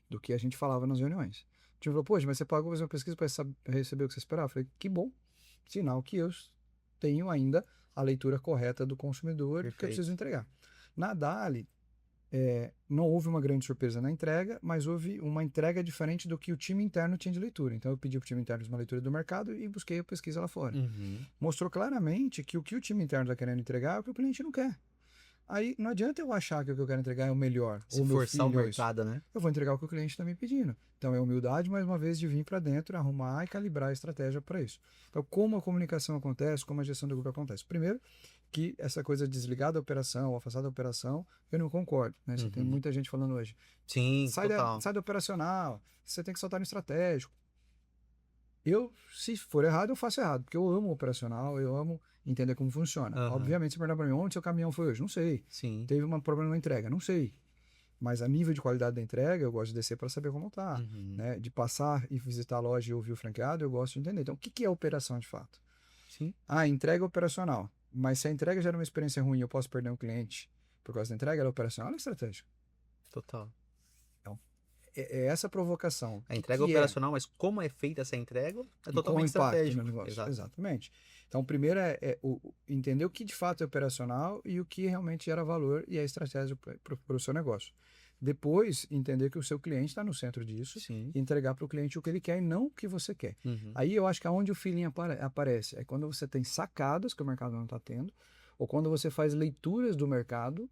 Speaker 2: do que a gente falava nas reuniões. A gente falou, poxa, mas você pagou fazer uma pesquisa para receber o que você esperava? Eu falei, que bom, sinal que eu tenho ainda a leitura correta do consumidor que eu preciso
Speaker 1: Perfeito.
Speaker 2: entregar. Na Dali, não houve uma grande surpresa na entrega, mas houve uma entrega diferente do que o time interno tinha de leitura. Então eu pedi para o time interno uma leitura do mercado e busquei a pesquisa lá fora.
Speaker 1: Uhum.
Speaker 2: Mostrou claramente que o time interno está querendo entregar é o que o cliente não quer. Aí não adianta eu achar que o que eu quero entregar é o melhor,
Speaker 1: Se
Speaker 2: ou o meu
Speaker 1: forçar o
Speaker 2: filho, ou isso.
Speaker 1: mercado, né?
Speaker 2: Eu vou entregar o que o cliente está me pedindo. Então é humildade, mais uma vez, de vir para dentro, arrumar e calibrar a estratégia para isso. Então, como a comunicação acontece, como a gestão do grupo acontece? Primeiro, que essa coisa de desligar da operação, ou afastar da operação, eu não concordo. Né? Você tem
Speaker 1: Uhum.
Speaker 2: muita gente falando hoje,
Speaker 1: Sim, total.
Speaker 2: sai da operacional, você tem que saltar no estratégico. Eu, se for errado, eu faço errado, porque eu amo o operacional, eu amo entender como funciona.
Speaker 1: Aham.
Speaker 2: Obviamente, se perguntar para mim onde seu caminhão foi hoje, não sei.
Speaker 1: Sim.
Speaker 2: Teve um problema na entrega, não sei. Mas a nível de qualidade da entrega, eu gosto de descer para saber como tá.
Speaker 1: Uhum.
Speaker 2: Né? De passar e visitar a loja e ouvir o franqueado, eu gosto de entender. Então, o que é operação de fato?
Speaker 1: Sim.
Speaker 2: Ah, entrega operacional. Mas se a entrega gera uma experiência ruim, eu posso perder um cliente por causa da entrega, ela é operacional ou estratégica?
Speaker 1: Total.
Speaker 2: Então, é essa provocação. O
Speaker 1: A entrega é
Speaker 2: que é?
Speaker 1: operacional, mas como é feita essa entrega é
Speaker 2: E qual o
Speaker 1: totalmente
Speaker 2: impacto no
Speaker 1: estratégico.
Speaker 2: negócio?
Speaker 1: Exato.
Speaker 2: Exatamente. Então, primeiro entender o que de fato é operacional e o que realmente gera valor e é estratégia para o seu negócio. Depois, entender que o seu cliente está no centro disso
Speaker 1: Sim.
Speaker 2: e entregar para o cliente o que ele quer e não o que você quer.
Speaker 1: Uhum.
Speaker 2: Aí eu acho que aonde o feeling aparece é quando você tem sacadas que o mercado não está tendo, ou quando você faz leituras do mercado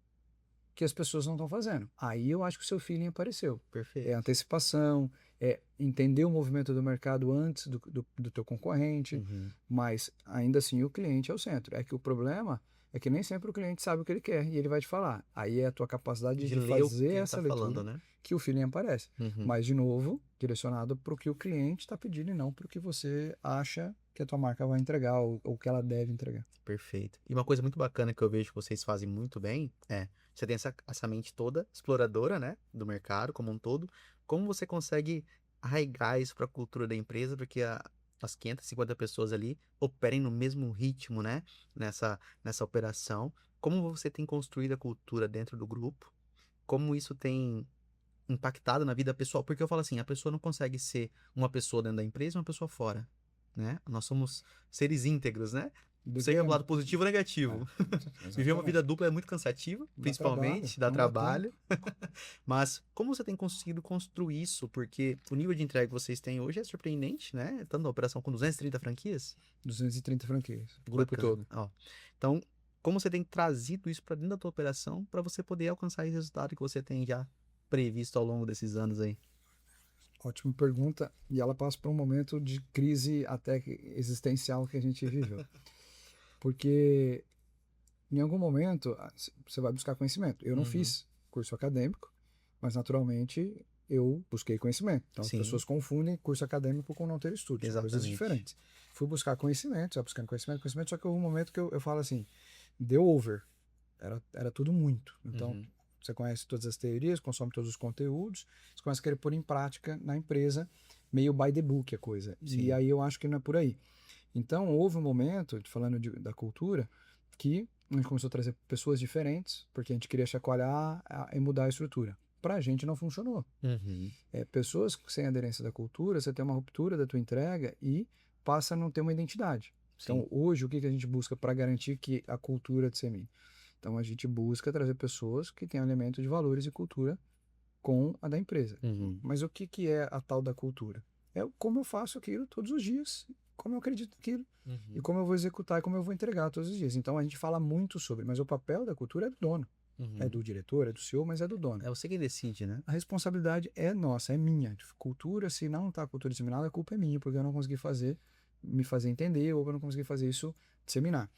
Speaker 2: que as pessoas não estão fazendo. Aí eu acho que o seu feeling apareceu. É
Speaker 1: Perfeito.
Speaker 2: antecipação, é entender o movimento do mercado antes do teu concorrente,
Speaker 1: Uhum.
Speaker 2: mas ainda assim o cliente é o centro. É que o problema é que nem sempre o cliente sabe o que ele quer e ele vai te falar. Aí é a tua capacidade
Speaker 1: De
Speaker 2: de
Speaker 1: ler o
Speaker 2: fazer
Speaker 1: que ele
Speaker 2: essa
Speaker 1: tá falando,
Speaker 2: leitura
Speaker 1: né?
Speaker 2: que o feeling aparece.
Speaker 1: Uhum.
Speaker 2: Mas, de novo, direcionado para o que o cliente está pedindo e não para o que você acha que a tua marca vai entregar ou que ela deve entregar.
Speaker 1: Perfeito. E uma coisa muito bacana que eu vejo que vocês fazem muito bem é, você tem essa mente toda exploradora, né, do mercado como um todo. Como você consegue arraigar isso para a cultura da empresa, porque as 550 pessoas ali operem no mesmo ritmo, né, nessa operação. Como você tem construído a cultura dentro do grupo? Como isso tem impactado na vida pessoal? Porque eu falo assim, a pessoa não consegue ser uma pessoa dentro da empresa e uma pessoa fora, né? Nós somos seres íntegros, né?
Speaker 2: Do que
Speaker 1: Seja o lado positivo ou negativo. Viver uma vida
Speaker 2: exatamente.
Speaker 1: dupla é muito cansativo,
Speaker 2: Dá trabalho,
Speaker 1: principalmente, dá
Speaker 2: não dá tempo.
Speaker 1: trabalho. Mas como você tem conseguido construir isso? Porque o nível de entrega que vocês têm hoje é surpreendente, né? Tanto na operação com 230 franquias.
Speaker 2: 230 franquias, o grupo
Speaker 1: Bacana.
Speaker 2: todo.
Speaker 1: Ó, então, como você tem trazido isso para dentro da tua operação para você poder alcançar esse resultado que você tem já previsto ao longo desses anos aí?
Speaker 2: Ótima pergunta. E ela passa por um momento de crise até existencial que a gente viveu. Porque em algum momento você vai buscar conhecimento. Eu não
Speaker 1: Uhum.
Speaker 2: fiz curso acadêmico, mas naturalmente eu busquei conhecimento. Então as
Speaker 1: Sim,
Speaker 2: pessoas confundem curso acadêmico com não ter estudo, são coisas
Speaker 1: exatamente.
Speaker 2: diferentes. Fui buscar conhecimento, só buscando conhecimento, só que houve um momento que eu falo assim, deu over. Era tudo muito. Então
Speaker 1: Uhum.
Speaker 2: você conhece todas as teorias, consome todos os conteúdos, você começa a querer pôr em prática na empresa, meio by the book a coisa. E
Speaker 1: Sim.
Speaker 2: aí eu acho que não é por aí. Então, houve um momento, falando da cultura, que a gente começou a trazer pessoas diferentes, porque a gente queria chacoalhar e mudar a estrutura. Para a gente não funcionou.
Speaker 1: Uhum.
Speaker 2: Pessoas sem aderência da cultura, você tem uma ruptura da tua entrega e passa a não ter uma identidade.
Speaker 1: Sim.
Speaker 2: Então, hoje, o que a gente busca para garantir que a cultura dissemine? Então, a gente busca trazer pessoas que tenham elemento de valores e cultura com a da empresa.
Speaker 1: Uhum.
Speaker 2: Mas o que que é a tal da cultura? É como eu faço aquilo todos os dias, como eu acredito naquilo, e
Speaker 1: Uhum.
Speaker 2: como eu vou executar e como eu vou entregar todos os dias. Então a gente fala muito sobre, mas o papel da cultura é do dono. É
Speaker 1: Uhum.
Speaker 2: do diretor, é do CEO, mas é do dono.
Speaker 1: É você quem decide, né?
Speaker 2: A responsabilidade é nossa, é minha. Cultura, se não está a cultura disseminada, a culpa é minha, porque eu não consegui me fazer entender, ou eu não consegui fazer isso disseminar.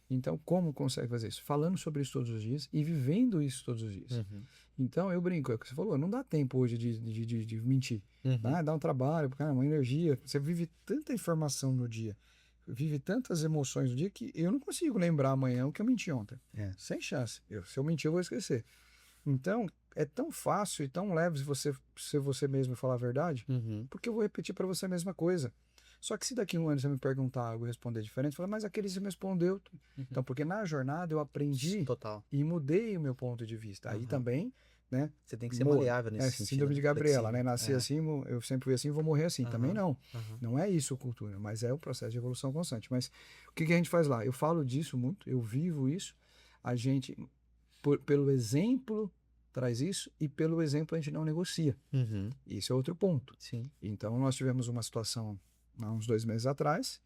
Speaker 2: Então, como consegue fazer isso? Falando sobre isso todos os dias e vivendo isso todos os dias.
Speaker 1: Uhum.
Speaker 2: Então, eu brinco, é o que você falou, não dá tempo hoje de mentir.
Speaker 1: Uhum.
Speaker 2: Dá um trabalho, cara, uma energia. Você vive tanta informação no dia, vive tantas emoções no dia, que eu não consigo lembrar amanhã o que eu menti ontem.
Speaker 1: É.
Speaker 2: Sem chance. Se eu mentir, eu vou esquecer. Então, é tão fácil e tão leve se você ser você mesmo e falar a verdade,
Speaker 1: Uhum.
Speaker 2: porque eu vou repetir para você a mesma coisa. Só que se daqui a um ano você me perguntar algo e responder diferente, fala, mas aquele você me respondeu.
Speaker 1: Uhum.
Speaker 2: Então, porque na jornada eu aprendi
Speaker 1: Total.
Speaker 2: e mudei o meu ponto de vista. Aí
Speaker 1: Uhum.
Speaker 2: também, né?
Speaker 1: Você tem que ser maleável nesse sentido.
Speaker 2: Síndrome de
Speaker 1: né?
Speaker 2: Gabriela,
Speaker 1: Flexível.
Speaker 2: né? Nasci
Speaker 1: É.
Speaker 2: assim, eu sempre fui assim, vou morrer assim. Também
Speaker 1: Uhum.
Speaker 2: não.
Speaker 1: Uhum.
Speaker 2: Não é isso cultura, mas é um processo de evolução constante. Mas o que que a gente faz lá? Eu falo disso muito, eu vivo isso. A gente, pelo exemplo, traz isso e pelo exemplo a gente não negocia.
Speaker 1: Uhum.
Speaker 2: Isso é outro ponto.
Speaker 1: Sim.
Speaker 2: Então, nós tivemos uma situação há uns 2 meses atrás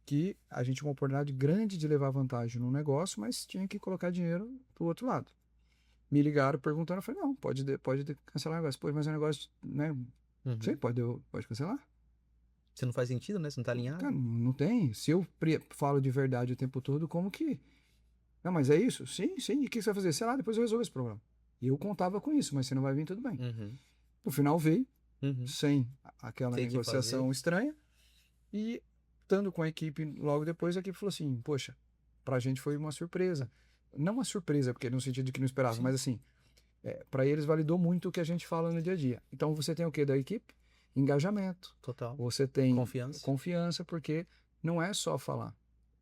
Speaker 2: que a gente tinha uma oportunidade grande de levar vantagem no negócio, mas tinha que colocar dinheiro do outro lado. Me ligaram perguntando, eu falei, não, pode cancelar o negócio. Pô, mas o negócio, né?
Speaker 1: Uhum.
Speaker 2: Sim, pode cancelar.
Speaker 1: Você não faz sentido, né? Você não tá alinhado.
Speaker 2: Cara, não tem. Se eu falo de verdade o tempo todo, como que... Não, mas é isso? Sim, sim. E o que você vai fazer? Sei lá, depois eu resolvo esse problema. E eu contava com isso, mas você não vai vir, tudo bem.
Speaker 1: Uhum.
Speaker 2: No final veio,
Speaker 1: Uhum.
Speaker 2: sem aquela
Speaker 1: Tem que
Speaker 2: negociação
Speaker 1: fazer.
Speaker 2: estranha. E estando com a equipe logo depois, a equipe falou assim: poxa, pra gente foi uma surpresa. Não uma surpresa, porque no sentido de que não esperava,
Speaker 1: Sim.
Speaker 2: mas assim, para eles validou muito o que a gente fala no dia a dia. Então você tem o que da equipe? Engajamento.
Speaker 1: Total.
Speaker 2: Você tem
Speaker 1: Confiança.
Speaker 2: confiança, porque não é só falar.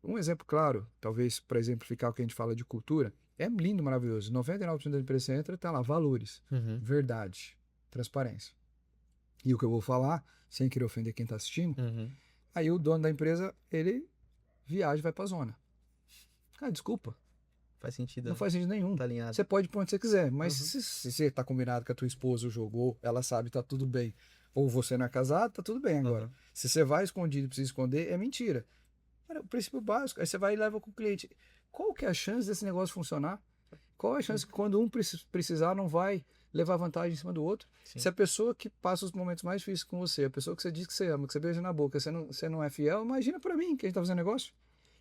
Speaker 2: Um exemplo claro, talvez para exemplificar o que a gente fala de cultura, é lindo, maravilhoso. 99% da empresa que você entra, tá lá, valores,
Speaker 1: Uhum.
Speaker 2: verdade, transparência. E o que eu vou falar, sem querer ofender quem está assistindo,
Speaker 1: Uhum.
Speaker 2: aí o dono da empresa, ele viaja e vai pra zona. Cara, desculpa,
Speaker 1: Faz sentido.
Speaker 2: não faz sentido nenhum.
Speaker 1: Tá alinhado.
Speaker 2: Você pode ir pra onde você quiser, mas
Speaker 1: Uhum.
Speaker 2: se você tá combinado com a tua esposa, jogou, ela sabe, tá tudo bem. Ou você não é casado, tá tudo bem agora.
Speaker 1: Uhum.
Speaker 2: Se você vai escondido e precisa esconder, é mentira. Cara, o princípio básico, aí você vai e leva com o cliente. Qual que é a chance desse negócio funcionar? Qual é a chance que quando um precisar não vai levar vantagem em cima do outro?
Speaker 1: Sim.
Speaker 2: Se a pessoa que passa os momentos mais difíceis com você, a pessoa que você diz que você ama, que você beija na boca, você não é fiel, imagina pra mim que a gente tá fazendo negócio.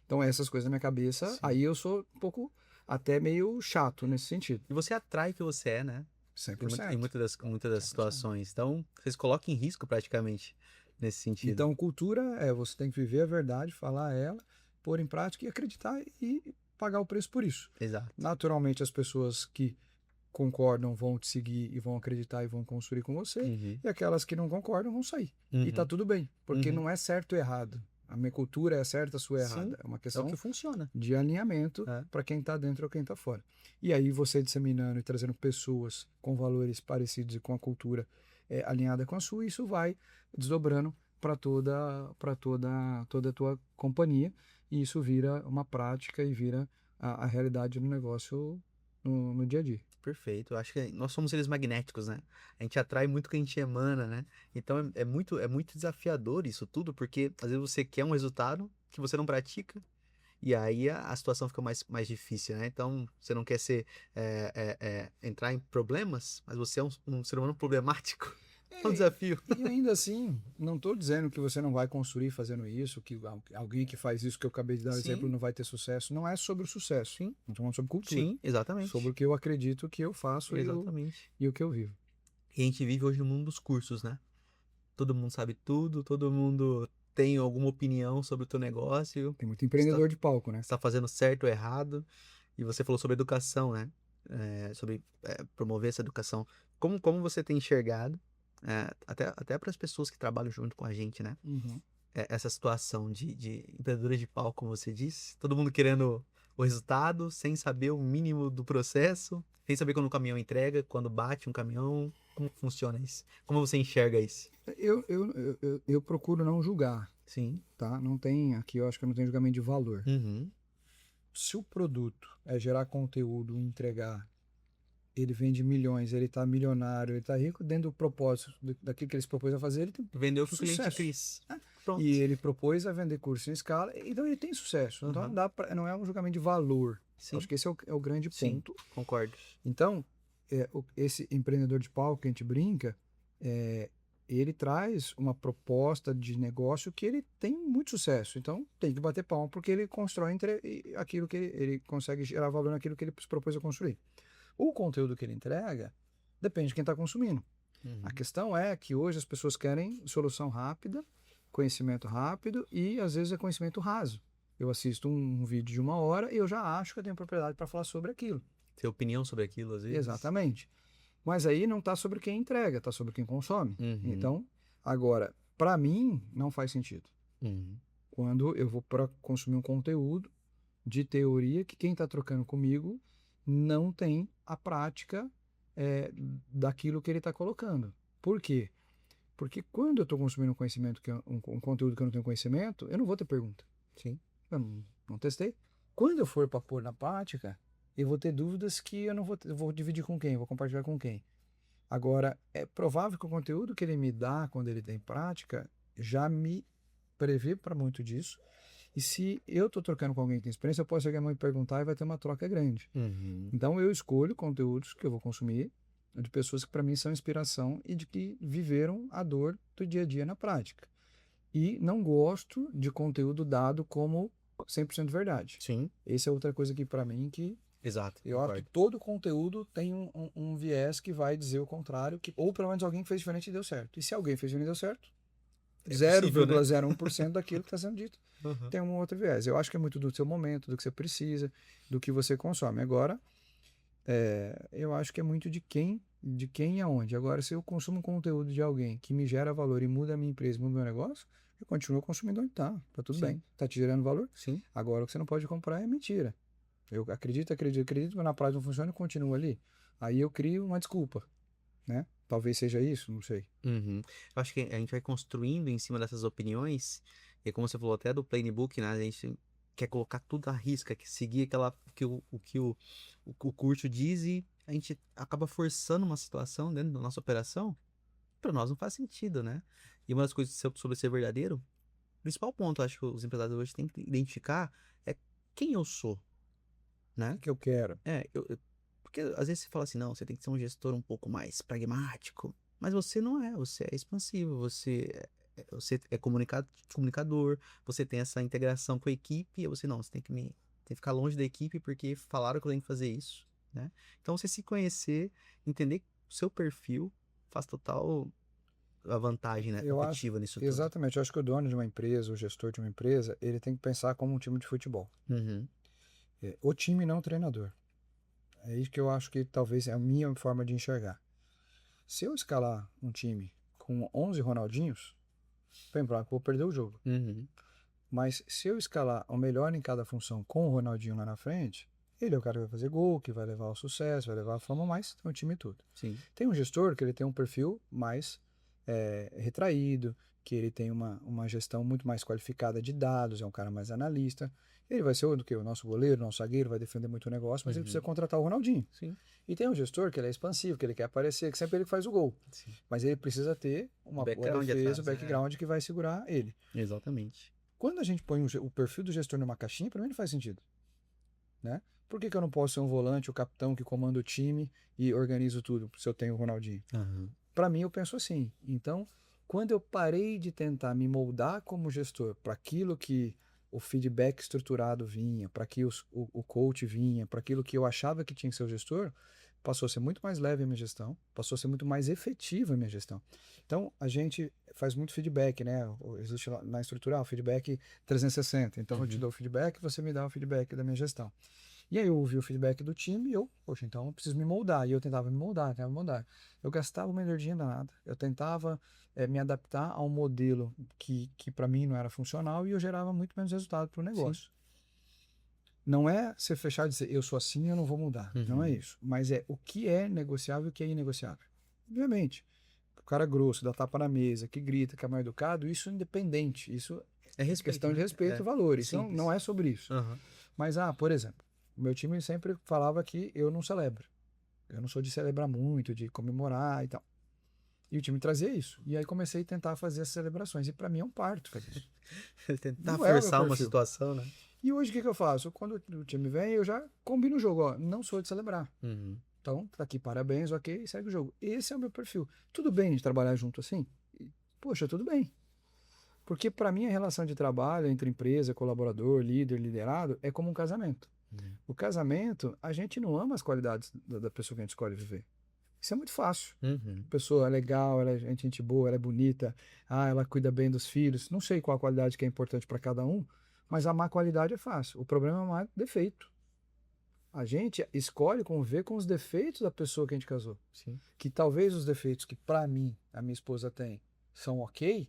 Speaker 2: Então essas coisas na minha cabeça,
Speaker 1: Sim.
Speaker 2: aí eu sou um pouco até meio chato nesse sentido.
Speaker 1: E você atrai o que você é, né?
Speaker 2: 100%.
Speaker 1: Em muitas das situações. Então, vocês colocam em risco praticamente nesse sentido.
Speaker 2: Então, cultura você tem que viver a verdade, falar ela, pôr em prática e acreditar e pagar o preço por isso.
Speaker 1: Exato.
Speaker 2: Naturalmente, as pessoas que concordam vão te seguir e vão acreditar e vão construir com você,
Speaker 1: Uhum.
Speaker 2: e aquelas que não concordam vão sair.
Speaker 1: Uhum.
Speaker 2: E tá tudo bem, porque
Speaker 1: Uhum.
Speaker 2: não é certo ou errado. A minha cultura é certa, a sua é
Speaker 1: Sim,
Speaker 2: errada. É uma
Speaker 1: É o
Speaker 2: questão
Speaker 1: que funciona.
Speaker 2: de alinhamento
Speaker 1: É.
Speaker 2: para quem está dentro ou quem está fora. E aí você disseminando e trazendo pessoas com valores parecidos e com a cultura alinhada com a sua, isso vai desdobrando para toda a tua companhia, e isso vira uma prática e vira a realidade do negócio no dia a dia.
Speaker 1: Perfeito. Eu acho que nós somos seres magnéticos, né? A gente atrai muito o que a gente emana, né? Então é muito desafiador isso tudo, porque às vezes você quer um resultado que você não pratica, e aí a situação fica mais difícil, né? Então você não quer entrar em problemas, mas você é um ser humano problemático. É um desafio.
Speaker 2: E ainda assim, não estou dizendo que você não vai construir fazendo isso, que alguém que faz isso que eu acabei de dar o
Speaker 1: Sim.
Speaker 2: exemplo não vai ter sucesso. Não é sobre o sucesso.
Speaker 1: Sim.
Speaker 2: Não estou falando sobre cultura.
Speaker 1: Sim, exatamente.
Speaker 2: Sobre o que eu acredito que eu faço
Speaker 1: Exatamente.
Speaker 2: e o que eu vivo.
Speaker 1: E a gente vive hoje no mundo dos cursos, né? Todo mundo sabe tudo, todo mundo tem alguma opinião sobre o teu negócio.
Speaker 2: Tem muito empreendedor de palco, né?
Speaker 1: Você está fazendo certo ou errado. E você falou sobre educação, né? Sobre promover essa educação. Como você tem enxergado, até para as pessoas que trabalham junto com a gente, né?
Speaker 2: Uhum.
Speaker 1: Essa situação de empreendedores de palco, como você disse. Todo mundo querendo o resultado, sem saber o mínimo do processo, sem saber quando o caminhão entrega, quando bate um caminhão. Como funciona isso? Como você enxerga isso?
Speaker 2: Eu procuro não julgar,
Speaker 1: Sim.
Speaker 2: tá? Não tem, aqui eu acho que não tem julgamento de valor.
Speaker 1: Uhum.
Speaker 2: Se o produto é gerar conteúdo, entregar ele vende milhões, ele tá milionário, ele tá rico, dentro do propósito daquilo que ele se propôs a fazer, ele tem
Speaker 1: Vendeu o que o cliente
Speaker 2: sucesso.
Speaker 1: quis. Pronto.
Speaker 2: E ele propôs a vender curso em escala, então ele tem sucesso. Então não é um julgamento de valor.
Speaker 1: Sim.
Speaker 2: Acho que esse é o grande
Speaker 1: Sim,
Speaker 2: ponto.
Speaker 1: concordo.
Speaker 2: Então, esse empreendedor de palco que a gente brinca, ele traz uma proposta de negócio que ele tem muito sucesso. Então, tem que bater palma porque ele constrói aquilo que ele consegue gerar valor naquilo que ele se propôs a construir. O conteúdo que ele entrega depende de quem está consumindo. A questão é que hoje as pessoas querem solução rápida, conhecimento rápido e às vezes é conhecimento raso. Eu assisto um vídeo de 1 hora e eu já acho que eu tenho propriedade para falar sobre aquilo.
Speaker 1: Ter opinião sobre aquilo, às vezes.
Speaker 2: Exatamente. Mas aí não está sobre quem entrega, está sobre quem consome. Então, agora, para mim, não faz sentido. Quando eu vou para consumir um conteúdo de teoria que quem está trocando comigo não tem a prática daquilo que ele está colocando. Por quê? Porque quando eu estou consumindo um conhecimento, um conteúdo que eu não tenho conhecimento, eu não vou ter pergunta.
Speaker 1: Sim.
Speaker 2: Eu não testei. Quando eu for para pôr na prática, eu vou ter dúvidas que eu não vou dividir com quem, vou compartilhar com quem. Agora, é provável que o conteúdo que ele me dá quando ele tem prática já me prevê para muito disso. E se eu estou trocando com alguém que tem experiência, eu posso chegar e perguntar e vai ter uma troca grande. Então, eu escolho conteúdos que eu vou consumir de pessoas que para mim são inspiração e de que viveram a dor do dia a dia na prática. E não gosto de conteúdo dado como 100% verdade.
Speaker 1: Sim.
Speaker 2: Essa é outra coisa que para mim que
Speaker 1: Exato.
Speaker 2: eu acho que todo conteúdo tem um viés que vai dizer o contrário, ou pelo menos alguém fez diferente e deu certo. E se alguém fez diferente e deu certo, 0,01% daquilo que está sendo dito tem um outro viés. Eu acho que é muito do seu momento, do que você precisa, do que você consome. Agora, eu acho que é muito de quem e aonde. Agora, se eu consumo um conteúdo de alguém que me gera valor e muda a minha empresa, muda o meu negócio, eu continuo consumindo onde está. Tá tudo bem. Tá te gerando valor?
Speaker 1: Sim.
Speaker 2: Agora, o que você não pode comprar é mentira. Eu acredito, mas na prática não funciona e continuo ali. Aí eu crio uma desculpa, né? Talvez seja isso, não sei.
Speaker 1: Eu acho que a gente vai construindo em cima dessas opiniões, e como você falou até do playbook, né? A gente quer colocar tudo à risca, que seguir o que o curso diz, e a gente acaba forçando uma situação dentro da nossa operação, para nós não faz sentido, né? E uma das coisas sobre ser verdadeiro, o principal ponto, acho que os empresários hoje têm que identificar é quem eu sou, né?
Speaker 2: O que eu quero.
Speaker 1: Porque às vezes você fala assim, não, você tem que ser um gestor um pouco mais pragmático, mas você não é, você é expansivo, você é comunicador, você tem essa integração com a equipe, e você tem que ficar longe da equipe porque falaram que eu tenho que fazer isso, né? Então você se conhecer, entender o seu perfil, faz total a vantagem, né, competitiva nisso tudo.
Speaker 2: Exatamente, eu acho que o dono de uma empresa, o gestor de uma empresa, ele tem que pensar como um time de futebol. O time, não o treinador. É isso que eu acho que talvez é a minha forma de enxergar. Se eu escalar um time com 11 Ronaldinhos, bem claro que eu vou perder o jogo. Mas se eu escalar o melhor em cada função com o Ronaldinho lá na frente, ele é o cara que vai fazer gol, que vai levar ao sucesso, vai levar a fama, mas tem o time todo.
Speaker 1: Sim.
Speaker 2: Tem um gestor que ele tem um perfil mais retraído, que ele tem uma gestão muito mais qualificada de dados, é um cara mais analista. Ele vai ser o nosso goleiro, nosso zagueiro, vai defender muito o negócio, mas ele precisa contratar o Ronaldinho.
Speaker 1: Sim.
Speaker 2: E tem um gestor que ele é expansivo, que ele quer aparecer, que sempre ele faz o gol. Sim. Mas ele precisa ter uma boa defesa, o background que vai segurar ele.
Speaker 1: Exatamente.
Speaker 2: Quando a gente põe o perfil do gestor numa caixinha, para mim não faz sentido. Né? Por que eu não posso ser um volante, o capitão que comanda o time e organizo tudo, se eu tenho o Ronaldinho? Para mim, eu penso assim. Então, quando eu parei de tentar me moldar como gestor para aquilo que o feedback estruturado vinha, para que o coach vinha, para aquilo que eu achava que tinha que ser o gestor, passou a ser muito mais leve a minha gestão, passou a ser muito mais efetiva a minha gestão. Então, a gente faz muito feedback, né? Existe na estrutural feedback 360. Então, eu te dou o feedback, você me dá o feedback da minha gestão. E aí eu ouvi o feedback do time e poxa, então eu preciso me moldar. E eu tentava me moldar. Eu gastava uma energia danada. Eu tentava me adaptar a um modelo que para mim não era funcional e eu gerava muito menos resultado para o negócio. Sim. Não é você fechar e dizer, eu sou assim, eu não vou mudar. Não é isso. Mas é o que é negociável e o que é inegociável. Obviamente, o cara grosso, dá tapa na mesa, que grita, que é mal educado, isso é independente. Isso é questão de respeito e valor. Isso não é sobre isso. Mas, por exemplo, o meu time sempre falava que eu não celebro. Eu não sou de celebrar muito, de comemorar e tal. E o time trazia isso. E aí comecei a tentar fazer essas celebrações. E para mim é um parto fazer isso.
Speaker 1: Tentar
Speaker 2: Não é o meu
Speaker 1: forçar uma
Speaker 2: perfil.
Speaker 1: situação, né?
Speaker 2: E hoje o que eu faço? Quando o time vem, eu já combino o jogo. Ó, não sou de celebrar.
Speaker 1: Uhum.
Speaker 2: Então, tá aqui, parabéns, ok, segue o jogo. Esse é o meu perfil. Tudo bem a gente trabalhar junto assim? Poxa, tudo bem. Porque para mim a relação de trabalho entre empresa, colaborador, líder, liderado é como um casamento. O casamento, a gente não ama as qualidades da pessoa que a gente escolhe viver. Isso é muito fácil.
Speaker 1: Uhum.
Speaker 2: A pessoa é legal, ela é gente boa, ela é bonita, ela cuida bem dos filhos. Não sei qual a qualidade que é importante para cada um, mas amar qualidade é fácil. O problema é amar defeito. A gente escolhe conviver com os defeitos da pessoa que a gente casou.
Speaker 1: Sim.
Speaker 2: Que talvez os defeitos que para mim, a minha esposa tem, são ok,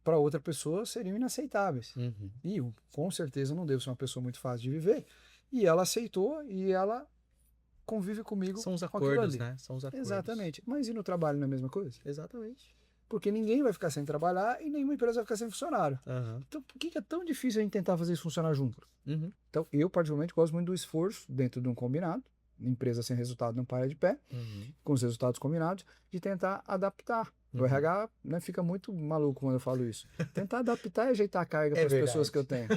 Speaker 2: para outra pessoa seriam inaceitáveis.
Speaker 1: Uhum.
Speaker 2: E eu, com certeza, não devo ser uma pessoa muito fácil de viver. E ela aceitou e ela convive comigo
Speaker 1: São os
Speaker 2: com aquilo
Speaker 1: acordos,
Speaker 2: ali.
Speaker 1: né? São os acordos.
Speaker 2: Exatamente. Mas e no trabalho não é a mesma coisa?
Speaker 1: Exatamente.
Speaker 2: Porque ninguém vai ficar sem trabalhar e nenhuma empresa vai ficar sem funcionário.
Speaker 1: Uhum.
Speaker 2: Então, por que é tão difícil a gente tentar fazer isso funcionar junto?
Speaker 1: Uhum.
Speaker 2: Então, eu, particularmente, gosto muito do esforço dentro de um combinado. Empresa sem resultado não para de pé.
Speaker 1: Uhum.
Speaker 2: Com os resultados combinados, de tentar adaptar. O RH, né, fica muito maluco quando eu falo isso. Tentar adaptar e ajeitar a carga para as pessoas que eu tenho.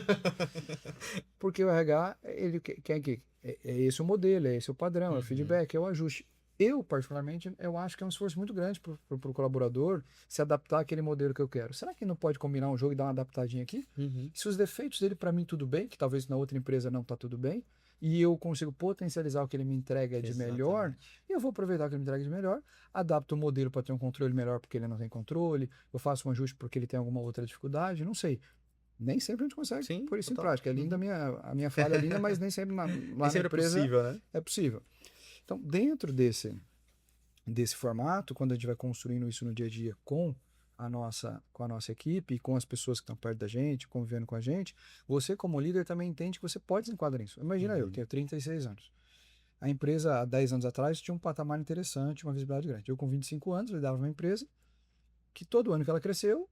Speaker 2: Porque o RH, ele quer que é esse o modelo, é esse o padrão, é o feedback, é o ajuste. Eu, particularmente, eu acho que é um esforço muito grande para o colaborador se adaptar àquele modelo que eu quero. Será que não pode combinar um jogo e dar uma adaptadinha aqui?
Speaker 1: Uhum.
Speaker 2: Se os defeitos dele, para mim, tudo bem, que talvez na outra empresa não está tudo bem, e eu consigo potencializar o que ele me entrega de melhor, eu vou aproveitar o que ele me entrega de melhor, adapto o modelo para ter um controle melhor porque ele não tem controle, eu faço um ajuste porque ele tem alguma outra dificuldade, não sei. Nem sempre a gente consegue pôr isso em prática. É linda a minha falha é linda, mas nem sempre lá na empresa
Speaker 1: é possível, né?
Speaker 2: é possível. Então, dentro desse formato, quando a gente vai construindo isso no dia a dia com a nossa equipe e com as pessoas que estão perto da gente, convivendo com a gente, você como líder também entende que você pode se enquadrar nisso. Imagina eu tenho 36 anos. A empresa, há 10 anos atrás, tinha um patamar interessante, uma visibilidade grande. Eu, com 25 anos, lidava uma empresa que todo ano que ela cresceu,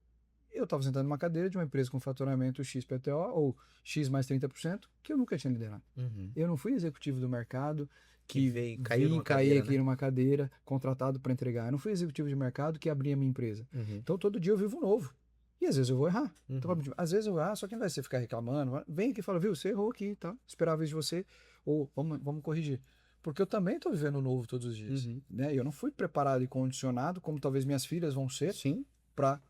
Speaker 2: eu estava sentado numa cadeira de uma empresa com faturamento XPTO ou X mais 30%, que eu nunca tinha liderado.
Speaker 1: Uhum.
Speaker 2: Eu não fui executivo do mercado que
Speaker 1: veio
Speaker 2: cair aqui numa cadeira, contratado para entregar. Eu não fui executivo de mercado que abria a minha empresa.
Speaker 1: Uhum.
Speaker 2: Então, todo dia eu vivo um novo. E às vezes eu vou errar.
Speaker 1: Uhum.
Speaker 2: Então, às vezes eu vou errar, só que ao invés de você ficar reclamando, vem aqui e fala, viu, você errou aqui, tá? Esperava a vez de você, ou vamos corrigir. Porque eu também estou vivendo o novo todos os dias. Né? Eu não fui preparado e condicionado, como talvez minhas filhas vão ser, para